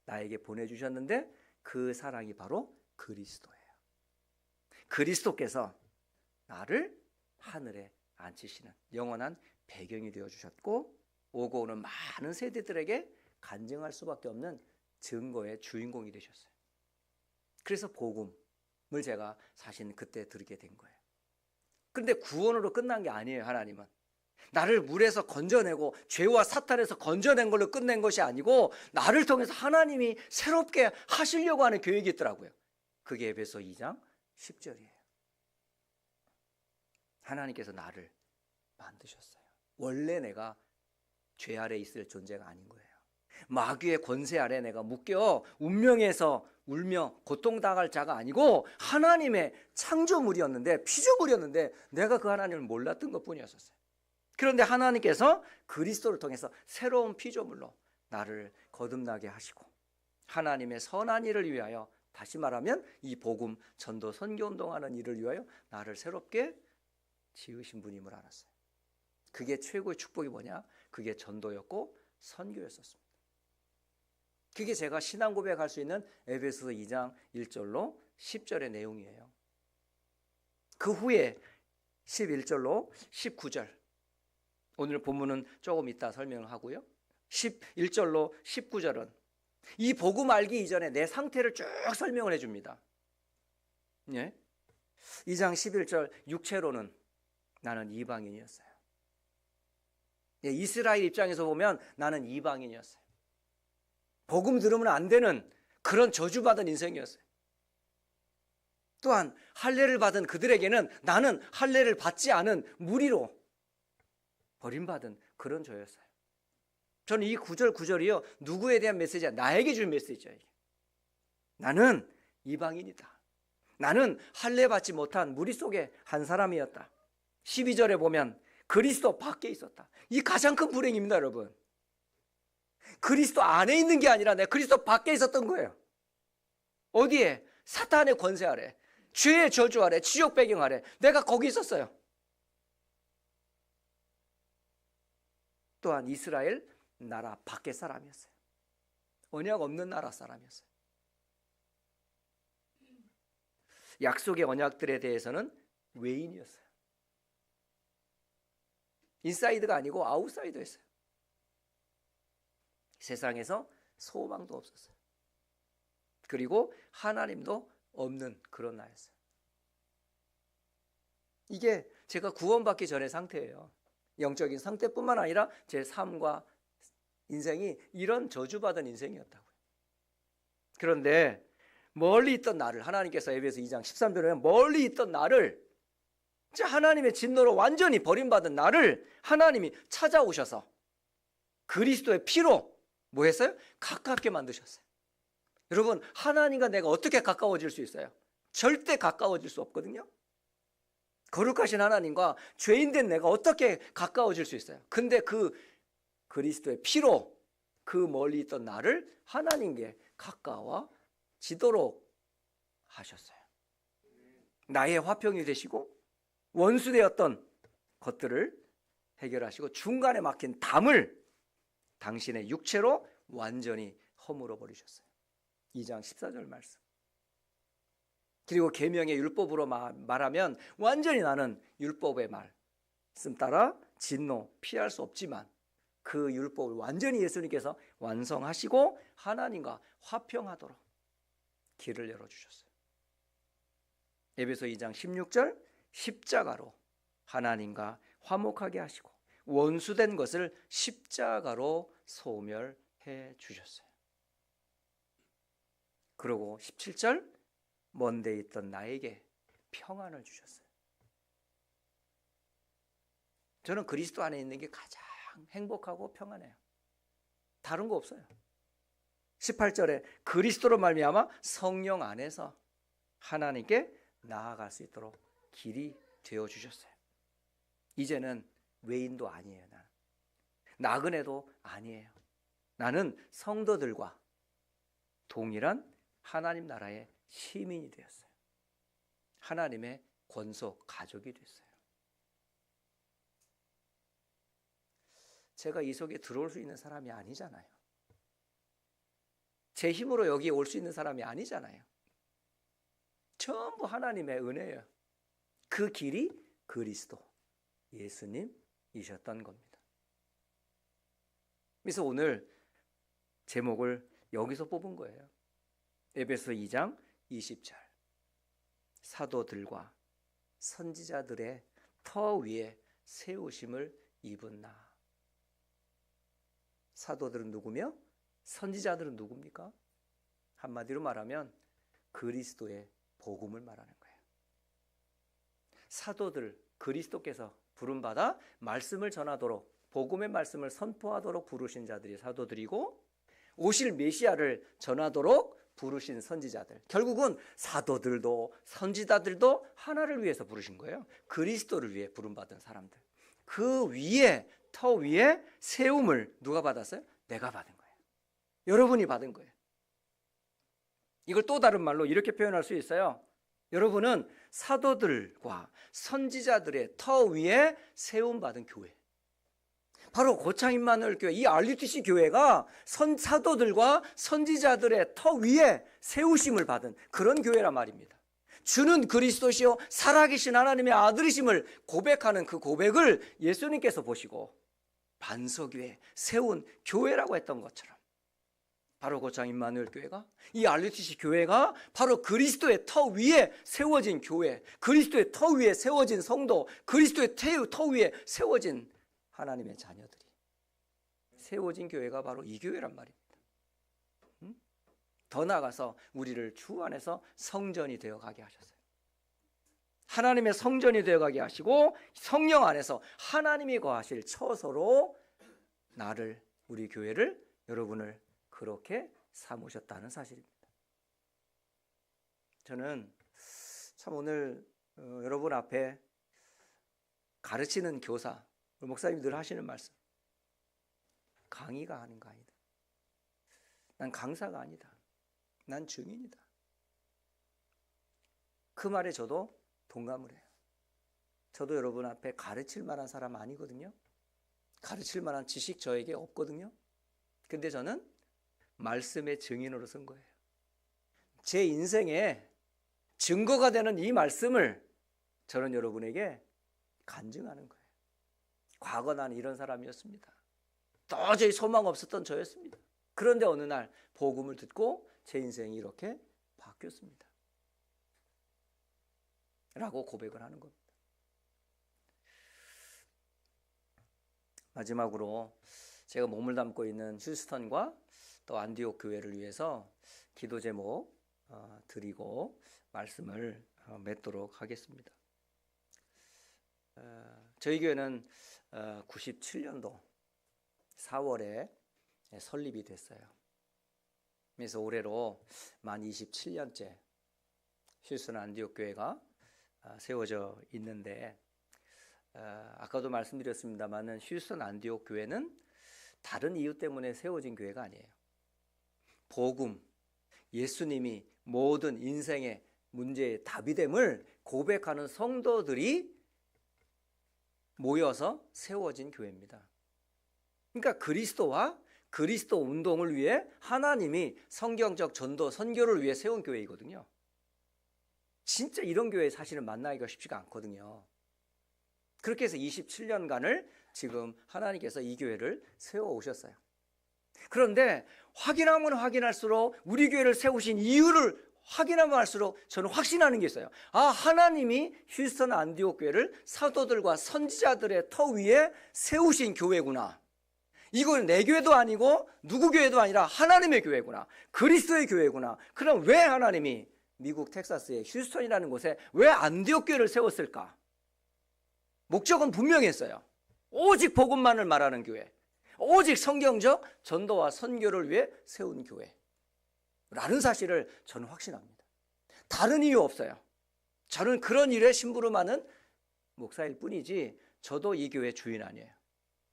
Speaker 1: 나에게 보내주셨는데 그 사랑이 바로 그리스도예요. 그리스도께서 나를 하늘에 앉히시는 영원한 배경이 되어주셨고, 오고 오는 많은 세대들에게 간증할 수밖에 없는 증거의 주인공이 되셨어요. 그래서 복음을 제가 사실 그때 들게 된 거예요. 그런데 구원으로 끝난 게 아니에요. 하나님은 나를 물에서 건져내고 죄와 사탄에서 건져낸 걸로 끝낸 것이 아니고 나를 통해서 하나님이 새롭게 하시려고 하는 계획이 있더라고요. 그게 에베소 2장 10절이에요. 하나님께서 나를 만드셨어요. 원래 내가 죄 아래 있을 존재가 아닌 거예요. 마귀의 권세 아래 내가 묶여 운명에서 울며 고통당할 자가 아니고 하나님의 창조물이었는데, 피조물이었는데 내가 그 하나님을 몰랐던 것뿐이었어요. 그런데 하나님께서 그리스도를 통해서 새로운 피조물로 나를 거듭나게 하시고 하나님의 선한 일을 위하여, 다시 말하면 이 복음 전도 선교 운동하는 일을 위하여 나를 새롭게 지으신 분임을 알았어요. 그게 최고의 축복이 뭐냐? 그게 전도였고 선교였었습니다. 그게 제가 신앙 고백할 수 있는 에베소서 2장 1절로 10절의 내용이에요. 그 후에 11절로 19절, 오늘 본문은 조금 이따 설명을 하고요. 11절로 19절은 이 복음 알기 이전에 내 상태를 쭉 설명을 해줍니다. 예? 2장 11절, 육체로는 나는 이방인이었어요. 예, 이스라엘 입장에서 보면 나는 이방인이었어요. 복음 들으면 안 되는 그런 저주받은 인생이었어요. 또한 할례를 받은 그들에게는 나는 할례를 받지 않은 무리로 버림받은 그런 저였어요. 저는 이 9절이요, 누구에 대한 메시지야? 나에게 준 메시지예요. 나는 이방인이다. 나는 할례 받지 못한 무리 속에 한 사람이었다. 12절에 보면 그리스도 밖에 있었다. 이 가장 큰 불행입니다, 여러분. 그리스도 안에 있는 게 아니라 내가 그리스도 밖에 있었던 거예요. 어디에? 사탄의 권세 아래, 죄의 저주 아래, 지옥 배경 아래 내가 거기 있었어요. 또한 이스라엘 나라 밖의 사람이었어요. 언약 없는 나라 사람이었어요. 약속의 언약들에 대해서는 외인이었어요. 인사이드가 아니고 아웃사이더였어요. 세상에서 소망도 없었어요. 그리고 하나님도 없는 그런 나였어요. 이게 제가 구원받기 전의 상태예요. 영적인 상태뿐만 아니라 제 삶과 인생이 이런 저주받은 인생이었다고요. 그런데 멀리 있던 나를, 하나님께서 에베소 2장 13절에 보면 멀리 있던 나를, 하나님의 진노로 완전히 버림받은 나를 하나님이 찾아오셔서 그리스도의 피로 뭐 했어요? 가깝게 만드셨어요. 여러분, 하나님과 내가 어떻게 가까워질 수 있어요? 절대 가까워질 수 없거든요. 거룩하신 하나님과 죄인된 내가 어떻게 가까워질 수 있어요? 근데 그 그리스도의 피로 그 멀리 있던 나를 하나님께 가까워지도록 하셨어요. 나의 화평이 되시고 원수되었던 것들을 해결하시고 중간에 막힌 담을 당신의 육체로 완전히 허물어 버리셨어요. 2장 14절 말씀. 그리고 계명의 율법으로 말하면 완전히 나는 율법의 말씀 따라 진노 피할 수 없지만 그 율법을 완전히 예수님께서 완성하시고 하나님과 화평하도록 길을 열어주셨어요. 에베소 2장 16절 십자가로 하나님과 화목하게 하시고 원수된 것을 십자가로 소멸해 주셨어요. 그리고 17절 먼데 있던 나에게 평안을 주셨어요. 저는 그리스도 안에 있는 게 가장 행복하고 평안해요. 다른 거 없어요. 18절에 그리스도로 말미암아 성령 안에서 하나님께 나아갈 수 있도록 길이 되어 주셨어요. 이제는 외인도 아니에요. 나는 나그네도 아니에요. 나는 성도들과 동일한 하나님 나라의 시민이 되었어요. 하나님의 권속 가족이 됐어요. 제가 이 속에 들어올 수 있는 사람이 아니잖아요. 제 힘으로 여기에 올 수 있는 사람이 아니잖아요. 전부 하나님의 은혜예요. 그 길이 그리스도 예수님이셨던 겁니다. 그래서 오늘 제목을 여기서 뽑은 거예요. 에베소 2장 20절 사도들과 선지자들의 터 위에 세우심을 입은 나. 사도들은 누구며 선지자들은 누굽니까? 한마디로 말하면 그리스도의 복음을 말하는 거예요. 사도들, 그리스도께서 부름받아 말씀을 전하도록 복음의 말씀을 선포하도록 부르신 자들이 사도들이고 오실 메시아를 전하도록 부르신 선지자들, 결국은 사도들도 선지자들도 하나를 위해서 부르신 거예요. 그리스도를 위해 부름받은 사람들. 그 위에 터 위에 세움을 누가 받았어요? 내가 받은 거예요. 여러분이 받은 거예요. 이걸 또 다른 말로 이렇게 표현할 수 있어요. 여러분은 사도들과 선지자들의 터 위에 세움받은 교회. 바로 고창 임마누엘 교회, 이 RUTC 교회가 사도들과 선지자들의 터 위에 세우심을 받은 그런 교회란 말입니다. 주는 그리스도시요 살아계신 하나님의 아들이심을 고백하는 그 고백을 예수님께서 보시고 반석 위에 세운 교회라고 했던 것처럼 바로 고창 임마누엘 교회가, 이 RUTC 교회가 바로 그리스도의 터 위에 세워진 교회, 그리스도의 터 위에 세워진 성도, 그리스도의 터 위에 세워진 하나님의 자녀들이 세워진 교회가 바로 이 교회란 말입니다. 더 나아가서 우리를 주 안에서 성전이 되어가게 하셨어요. 하나님의 성전이 되어가게 하시고 성령 안에서 하나님이 거하실 처소로 나를, 우리 교회를, 여러분을 그렇게 삼으셨다는 사실입니다. 저는 참 오늘 여러분 앞에 가르치는 교사, 목사님이 늘 하시는 말씀, 강의가 하는 거 아니다. 난 강사가 아니다. 난 증인이다. 그 말에 저도 동감을 해요. 저도 여러분 앞에 가르칠 만한 사람 아니거든요. 가르칠 만한 지식 저에게 없거든요. 근데 저는 말씀의 증인으로 쓴 거예요. 제 인생에 증거가 되는 이 말씀을 저는 여러분에게 간증하는 거예요. 과거 나는 이런 사람이었습니다. 도저히 소망 없었던 저였습니다. 그런데 어느 날 복음을 듣고 제 인생이 이렇게 바뀌었습니다. 라고 고백을 하는 겁니다. 마지막으로 제가 몸을 담고 있는 휴스턴과 또 안디옥 교회를 위해서 기도 제목 드리고 말씀을 맺도록 하겠습니다. 저희 교회는 97년도 4월에 설립이 됐어요. 그래서 올해로 만 27년째 휴스턴 안디옥 교회가 세워져 있는데, 아까도 말씀드렸습니다만은 휴스턴 안디옥 교회는 다른 이유 때문에 세워진 교회가 아니에요. 복음, 예수님이 모든 인생의 문제의 답이 됨을 고백하는 성도들이 모여서 세워진 교회입니다. 그러니까 그리스도와 그리스도 운동을 위해 하나님이 성경적 전도 선교를 위해 세운 교회이거든요. 진짜 이런 교회 사실은 만나기가 쉽지가 않거든요. 그렇게 해서 27년간을 지금 하나님께서 이 교회를 세워오셨어요. 그런데 확인하면 확인할수록 우리 교회를 세우신 이유를 확인하면 할수록 저는 확신하는 게 있어요. 하나님이 휴스턴 안디옥 교회를 사도들과 선지자들의 터 위에 세우신 교회구나. 이건 내 교회도 아니고 누구 교회도 아니라 하나님의 교회구나. 그리스도의 교회구나. 그럼 왜 하나님이 미국 텍사스의 휴스턴이라는 곳에 왜 안디옥 교회를 세웠을까? 목적은 분명했어요. 오직 복음만을 말하는 교회, 오직 성경적 전도와 선교를 위해 세운 교회라는 사실을 저는 확신합니다. 다른 이유 없어요. 저는 그런 일에 심부름하는 목사일 뿐이지 저도 이 교회 주인 아니에요.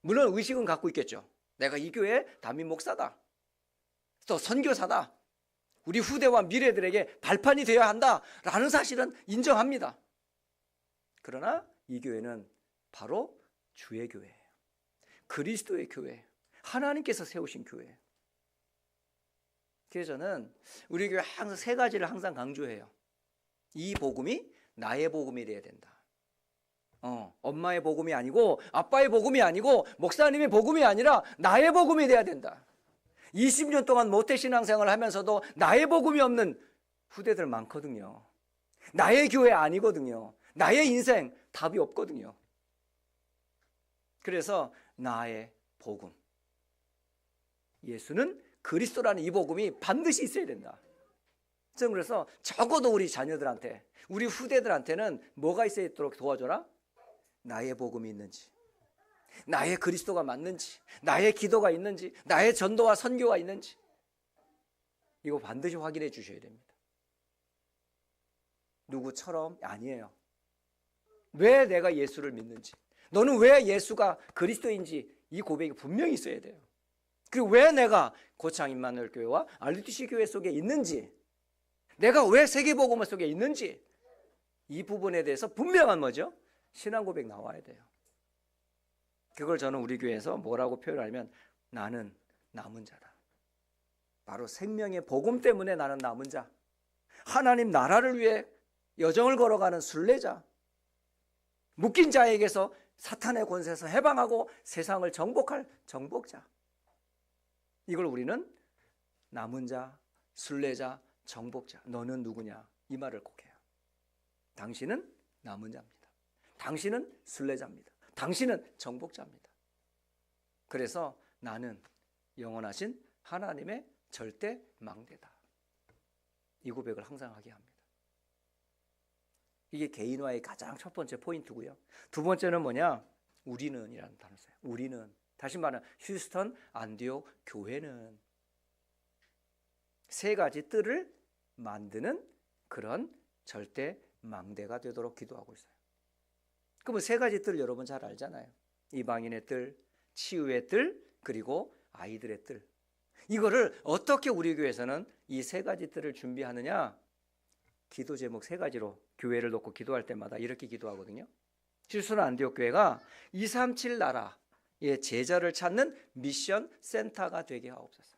Speaker 1: 물론 의식은 갖고 있겠죠. 내가 이 교회 담임 목사다, 또 선교사다, 우리 후대와 미래들에게 발판이 되어야 한다라는 사실은 인정합니다. 그러나 이 교회는 바로 주의 교회예요. 그리스도의 교회, 하나님께서 세우신 교회예요. 그래서 저는 우리 교회 항상 세 가지를 항상 강조해요. 이 복음이 나의 복음이 되어야 된다. 엄마의 복음이 아니고 아빠의 복음이 아니고 목사님의 복음이 아니라 나의 복음이 돼야 된다. 20년 동안 모태신앙생활을 하면서도 나의 복음이 없는 후대들 많거든요. 나의 교회 아니거든요. 나의 인생 답이 없거든요. 그래서 나의 복음, 예수는 그리스도라는 이 복음이 반드시 있어야 된다. 저는 그래서 적어도 우리 자녀들한테, 우리 후대들한테는 뭐가 있도록 도와줘라? 나의 복음이 있는지, 나의 그리스도가 맞는지, 나의 기도가 있는지, 나의 전도와 선교가 있는지, 이거 반드시 확인해 주셔야 됩니다. 누구처럼 아니에요. 왜 내가 예수를 믿는지, 너는 왜 예수가 그리스도인지 이 고백이 분명히 있어야 돼요. 그리고 왜 내가 고창 임마누엘 교회와 RUTC 교회 속에 있는지, 내가 왜 세계복음 속에 있는지, 이 부분에 대해서 분명한 뭐죠? 신앙 고백 나와야 돼요. 그걸 저는 우리 교회에서 뭐라고 표현하냐면 나는 남은 자다. 바로 생명의 복음 때문에 나는 남은 자, 하나님 나라를 위해 여정을 걸어가는 순례자, 묶인 자에게서 사탄의 권세에서 해방하고 세상을 정복할 정복자. 이걸 우리는 남은 자, 순례자, 정복자. 너는 누구냐? 이 말을 꼭 해요. 당신은 남은 자입니다. 당신은 순례자입니다. 당신은 정복자입니다. 그래서 나는 영원하신 하나님의 절대 망대다. 이 고백을 항상 하게 합니다. 이게 개인화의 가장 첫 번째 포인트고요. 두 번째는 뭐냐? 우리는 이라는 단어를 써요. 우리는, 다시 말하면 휴스턴 안디옥 교회는 세 가지 뜰을 만드는 그런 절대 망대가 되도록 기도하고 있어요. 그러면 세 가지 뜰 여러분 잘 알잖아요. 이방인의 뜰, 치유의 뜰, 그리고 아이들의 뜰. 이거를 어떻게 우리 교회에서는 이 세 가지 뜰을 준비하느냐? 기도 제목 세 가지로 교회를 놓고 기도할 때마다 이렇게 기도하거든요. 휴스턴 안디옥 교회가 237 나라의 제자를 찾는 미션 센터가 되게 하옵소서.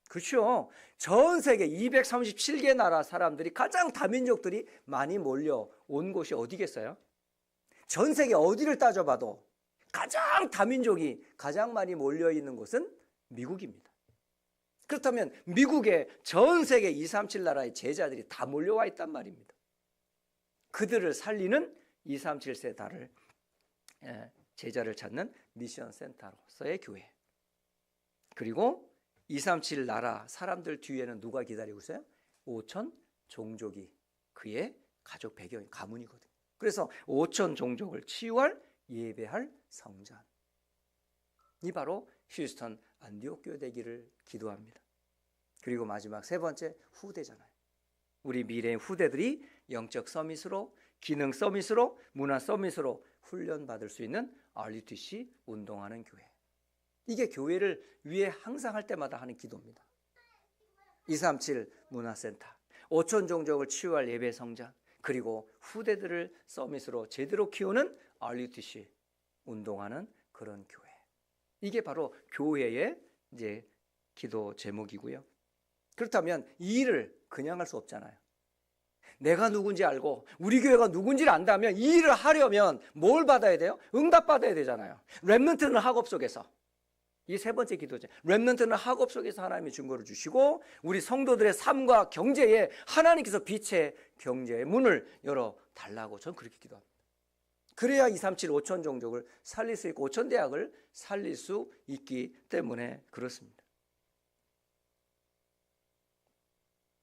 Speaker 1: 그렇죠. 전 세계 237개 나라 사람들이, 가장 다민족들이 많이 몰려온 곳이 어디겠어요? 전 세계 어디를 따져봐도 가장 다민족이 가장 많이 몰려있는 곳은 미국입니다. 그렇다면 미국에 전 세계 237 나라의 제자들이 다 몰려와 있단 말입니다. 그들을 살리는 237 세타를 제자를 찾는 미션 센터로서의 교회. 그리고 237 나라 사람들 뒤에는 누가 기다리고 있어요? 5천 종족이 그의 가족 배경, 가문이거든요. 그래서 5천 종족을 치유할, 예배할 성전. 이 바로 휴스턴 안디옥 교회 되기를 기도합니다. 그리고 마지막 세 번째, 후대잖아요. 우리 미래의 후대들이 영적 서밋으로, 기능 서밋으로, 문화 서밋으로 훈련받을 수 있는 RUTC 운동하는 교회. 이게 교회를 위해 항상 할 때마다 하는 기도입니다. 237 문화센터, 5천 종족을 치유할 예배 성전, 그리고 후대들을 서밋으로 제대로 키우는 RUTC 운동하는 그런 교회. 이게 바로 교회의 이제 기도 제목이고요. 그렇다면 이 일을 그냥 할 수 없잖아요. 내가 누군지 알고 우리 교회가 누군지를 안다면 이 일을 하려면 뭘 받아야 돼요? 응답받아야 되잖아요. 렘넌트는 학업 속에서, 이 세 번째 기도제, 렘넌트는 학업 속에서 하나님의 증거를 주시고 우리 성도들의 삶과 경제에 하나님께서 빛의 경제의 문을 열어달라고 저는 그렇게 기도합니다. 그래야 237 5천 종족을 살릴 수 있고 5천 대학을 살릴 수 있기 때문에 그렇습니다.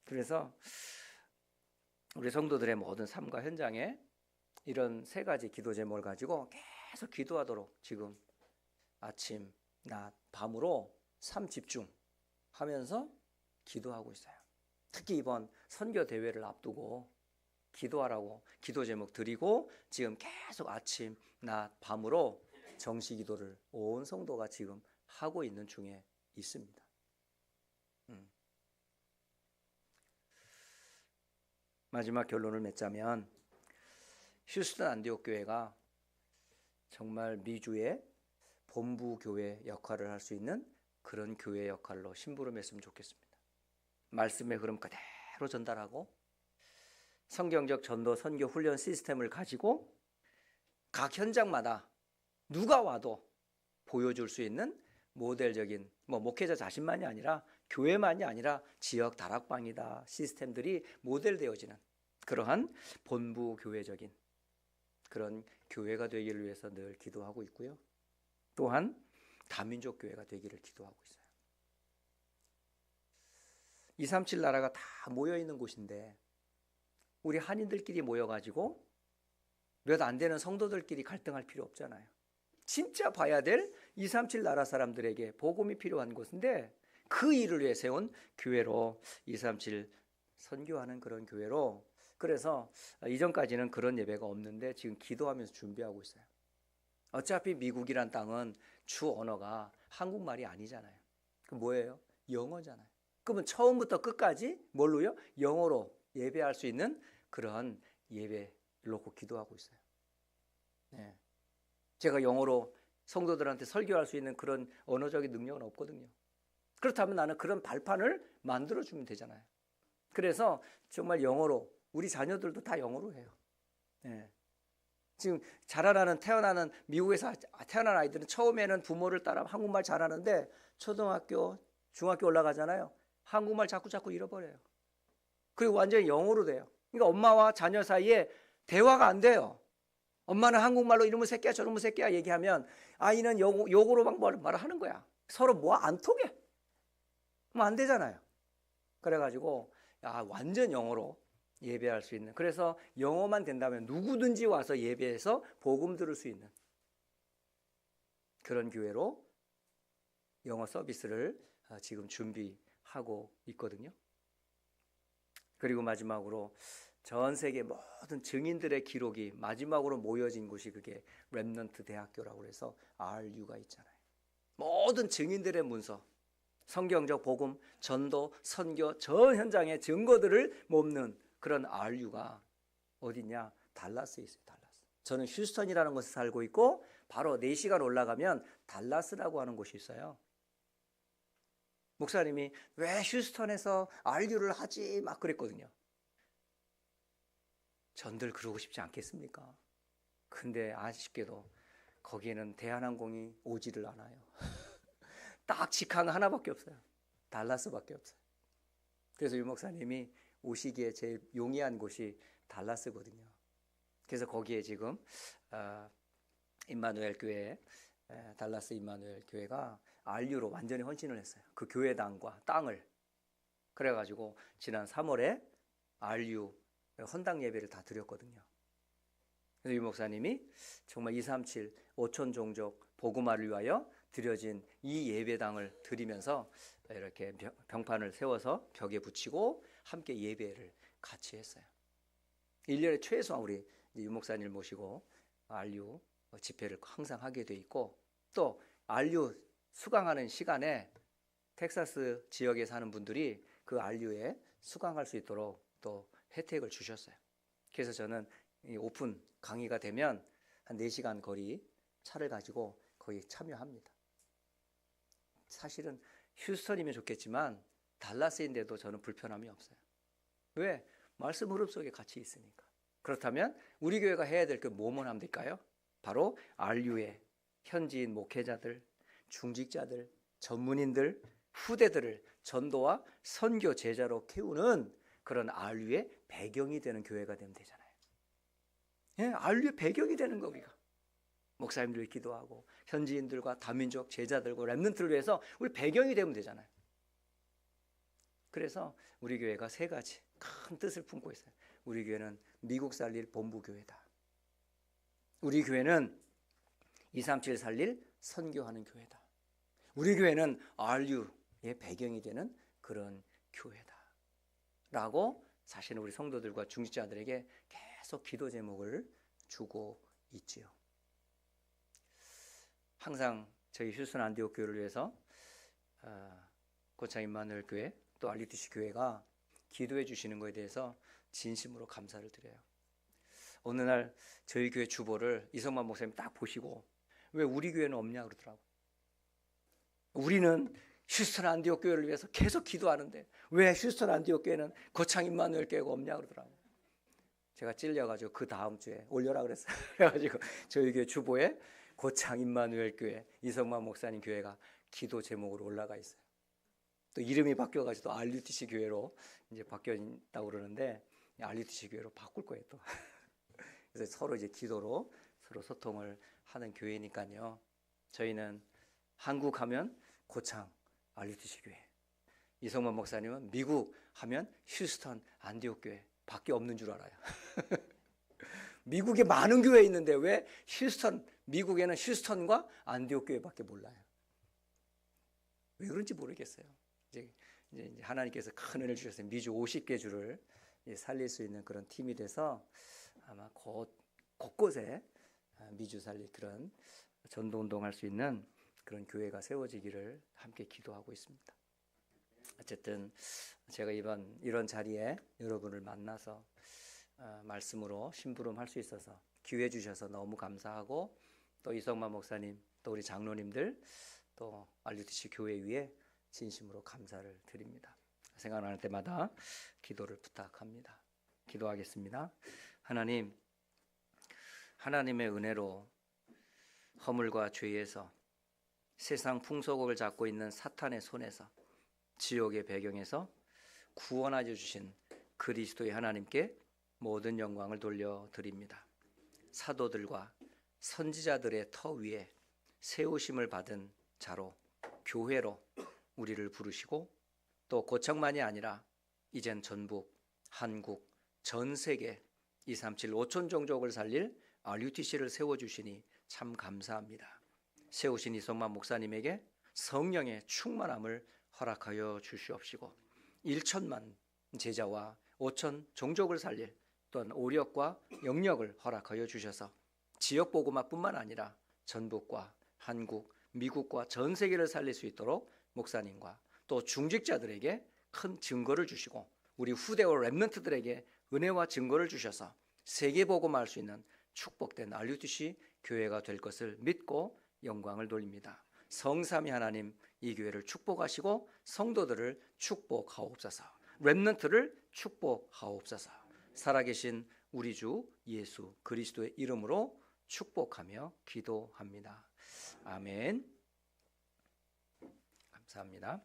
Speaker 1: 그래서 우리 성도들의 모든 삶과 현장에 이런 세 가지 기도 제목을 가지고 계속 기도하도록 지금 아침, 낮, 밤으로 삶 집중하면서 기도하고 있어요. 특히 이번 선교 대회를 앞두고 기도하라고 기도 제목 드리고 지금 계속 아침, 낮, 밤으로 정시 기도를 온 성도가 지금 하고 있는 중에 있습니다. 마지막 결론을 맺자면 휴스턴 안디옥 교회가 정말 미주의 본부 교회 역할을 할 수 있는 그런 교회 역할로 심부름했으면 좋겠습니다. 말씀의 흐름 그대로 전달하고 성경적 전도 선교 훈련 시스템을 가지고 각 현장마다 누가 와도 보여줄 수 있는 모델적인 목회자 자신만이 아니라 교회만이 아니라 지역 다락방이다 시스템들이 모델되어지는 그러한 본부 교회적인 그런 교회가 되기를 위해서 늘 기도하고 있고요. 또한 다민족 교회가 되기를 기도하고 있어요. 237 나라가 다 모여있는 곳인데 우리 한인들끼리 모여가지고 몇 안 되는 성도들끼리 갈등할 필요 없잖아요. 진짜 봐야 될 237 나라 사람들에게 복음이 필요한 곳인데 그 일을 위해 세운 교회로 237 선교하는 그런 교회로, 그래서 이전까지는 그런 예배가 없는데 지금 기도하면서 준비하고 있어요. 어차피 미국이란 땅은 주 언어가 한국말이 아니잖아요. 그 뭐예요? 영어잖아요. 그러면 처음부터 끝까지 뭘로요? 영어로 예배할 수 있는 그런 예배를 놓고 기도하고 있어요. 네. 제가 영어로 성도들한테 설교할 수 있는 그런 언어적인 능력은 없거든요. 그렇다면 나는 그런 발판을 만들어주면 되잖아요. 그래서 정말 영어로, 우리 자녀들도 다 영어로 해요. 네. 지금 태어나는 미국에서 태어난 아이들은 처음에는 부모를 따라 한국말 잘하는데 초등학교, 중학교 올라가잖아요. 한국말 자꾸 잃어버려요. 그리고 완전히 영어로 돼요. 그러니까 엄마와 자녀 사이에 대화가 안 돼요. 엄마는 한국말로 이놈의 새끼야 저놈의 새끼야 얘기하면 아이는 욕으로 막 말을 하는 거야. 서로 뭐 안 통해. 그럼 안 되잖아요. 그래가지고 완전 영어로 예배할 수 있는, 그래서 영어만 된다면 누구든지 와서 예배해서 복음 들을 수 있는 그런 교회로 영어 서비스를 지금 준비하고 있거든요. 그리고 마지막으로 전 세계 모든 증인들의 기록이 마지막으로 모여진 곳이 그게 렘넌트 대학교라고 해서 RU가 있잖아요. 모든 증인들의 문서, 성경적 복음, 전도, 선교 전 현장의 증거들을 모으는 그런 RU가 어디냐? 달라스에 있어요. 달라스. 저는 휴스턴이라는 곳에 살고 있고 바로 4시간 올라가면 달라스라고 하는 곳이 있어요. 목사님이 왜 휴스턴에서 RU를 하지? 막 그랬거든요. 전들 그러고 싶지 않겠습니까? 근데 아쉽게도 거기에는 대한항공이 오지를 않아요. 딱 직항 하나밖에 없어요. 달라스밖에 없어요. 그래서 유 목사님이 오시기에 제일 용이한 곳이 달라스거든요. 그래서 거기에 지금 임마누엘 교회, 달라스 임마누엘 교회가 RU로 완전히 헌신을 했어요. 그 교회당과 땅을. 그래가지고 지난 3월에 RU 헌당 예배를 다 드렸거든요. 그래서 유 목사님이 정말 237 5천 종족 복음화를 위하여 드려진 이 예배당을 드리면서 이렇게 병판을 세워서 벽에 붙이고 함께 예배를 같이 했어요. 1년에 최소한 우리 유 목사님을 모시고 RU 집회를 항상 하게 돼 있고, 또 RU 수강하는 시간에 텍사스 지역에 사는 분들이 그 RU에 수강할 수 있도록 또 혜택을 주셨어요. 그래서 저는 이 오픈 강의가 되면 한 4시간 거리 차를 가지고 거기 참여합니다. 사실은 휴스턴이면 좋겠지만 달라스인데도 저는 불편함이 없어요. 왜? 말씀 흐름 속에 같이 있으니까. 그렇다면 우리 교회가 해야 될 게 뭐만 하면 될까요? 바로 RU의 현지인 목회자들, 중직자들, 전문인들, 후대들을 전도와 선교 제자로 키우는 그런 RU의 배경이 되는 교회가 되면 되잖아요. 예, RU의 배경이 되는 거 우리가. 목사님들이 기도하고 현지인들과 다민족 제자들과 렘넌트를 위해서 우리 배경이 되면 되잖아요. 그래서 우리 교회가 세 가지 큰 뜻을 품고 있어요. 우리 교회는 미국 살릴 본부 교회다. 우리 교회는 237 살릴 선교하는 교회다. 우리 교회는 RU의 배경이 되는 그런 교회다. 라고 사실은 우리 성도들과 중직자들에게 계속 기도 제목을 주고 있지요. 항상 저희 휴스턴 안디옥 교회를 위해서 고창 임마누엘 교회 또 RUTC 교회가 기도해 주시는 것에 대해서 진심으로 감사를 드려요. 어느 날 저희 교회 주보를 이성만 목사님 딱 보시고 왜 우리 교회는 없냐 그러더라고요. 우리는 휴스턴 안디옥 교회를 위해서 계속 기도하는데 왜 휴스턴 안디옥 교회는 고창 임마누엘 교회가 없냐 그러더라고요. 제가 찔려가지고 그 다음 주에 올려라 그랬어요. 그래가지고 저희 교회 주보에 고창 임마누엘 교회 이성만 목사님 교회가 기도 제목으로 올라가 있어요. 또 이름이 바뀌어가지고 RUTC 교회로 이제 바뀌었다고 그러는데 RUTC 교회로 바꿀 거예요 또. 그래서 서로 이제 기도로 서로 소통을 하는 교회니까요. 저희는 한국 하면 고창 RUTC 교회, 이성만 목사님은 미국 하면 휴스턴 안디옥 교회 밖에 없는 줄 알아요. 미국에 많은 교회 있는데 왜 휴스턴 미국에는 휴스턴과 안디옥 교회밖에 몰라요. 왜 그런지 모르겠어요. 이제 하나님께서 큰 은혜를 주셨어요. 미주 50개 주를 살릴 수 있는 그런 팀이 돼서 아마 곳곳에 미주 살릴 그런 전도 운동할 수 있는 그런 교회가 세워지기를 함께 기도하고 있습니다. 어쨌든 제가 이런 자리에 여러분을 만나서 말씀으로 심부름할 수 있어서 기회 주셔서 너무 감사하고 또 이성만 목사님 또 우리 장로님들 또 RUTC 교회 위에 진심으로 감사를 드립니다. 생각날 때마다 기도를 부탁합니다. 기도하겠습니다. 하나님, 하나님의 은혜로 허물과 죄에서 세상 풍속을 잡고 있는 사탄의 손에서 지옥의 배경에서 구원하여 주신 그리스도의 하나님께 모든 영광을 돌려드립니다. 사도들과 선지자들의 터 위에 세우심을 받은 자로 교회로 우리를 부르시고 또 고창만이 아니라 이젠 전북, 한국, 전 세계 237 5천 종족을 살릴 RUTC를 세워주시니 참 감사합니다. 세우신 이성만 목사님에게 성령의 충만함을 허락하여 주시옵시고 1천만 제자와 5천 종족을 살릴 또한 오력과 영력을 허락하여 주셔서 지역 복음화뿐만 아니라 전북과 한국, 미국과 전 세계를 살릴 수 있도록 목사님과 또 중직자들에게 큰 증거를 주시고 우리 후대와 렘넌트들에게 은혜와 증거를 주셔서 세계 복음화할 수 있는 축복된 RUTC 교회가 될 것을 믿고 영광을 돌립니다. 성삼위 하나님 이 교회를 축복하시고 성도들을 축복하옵소서. 렘넌트를 축복하옵소서. 살아계신 우리 주 예수 그리스도의 이름으로 축복하며 기도합니다. 아멘. 감사합니다.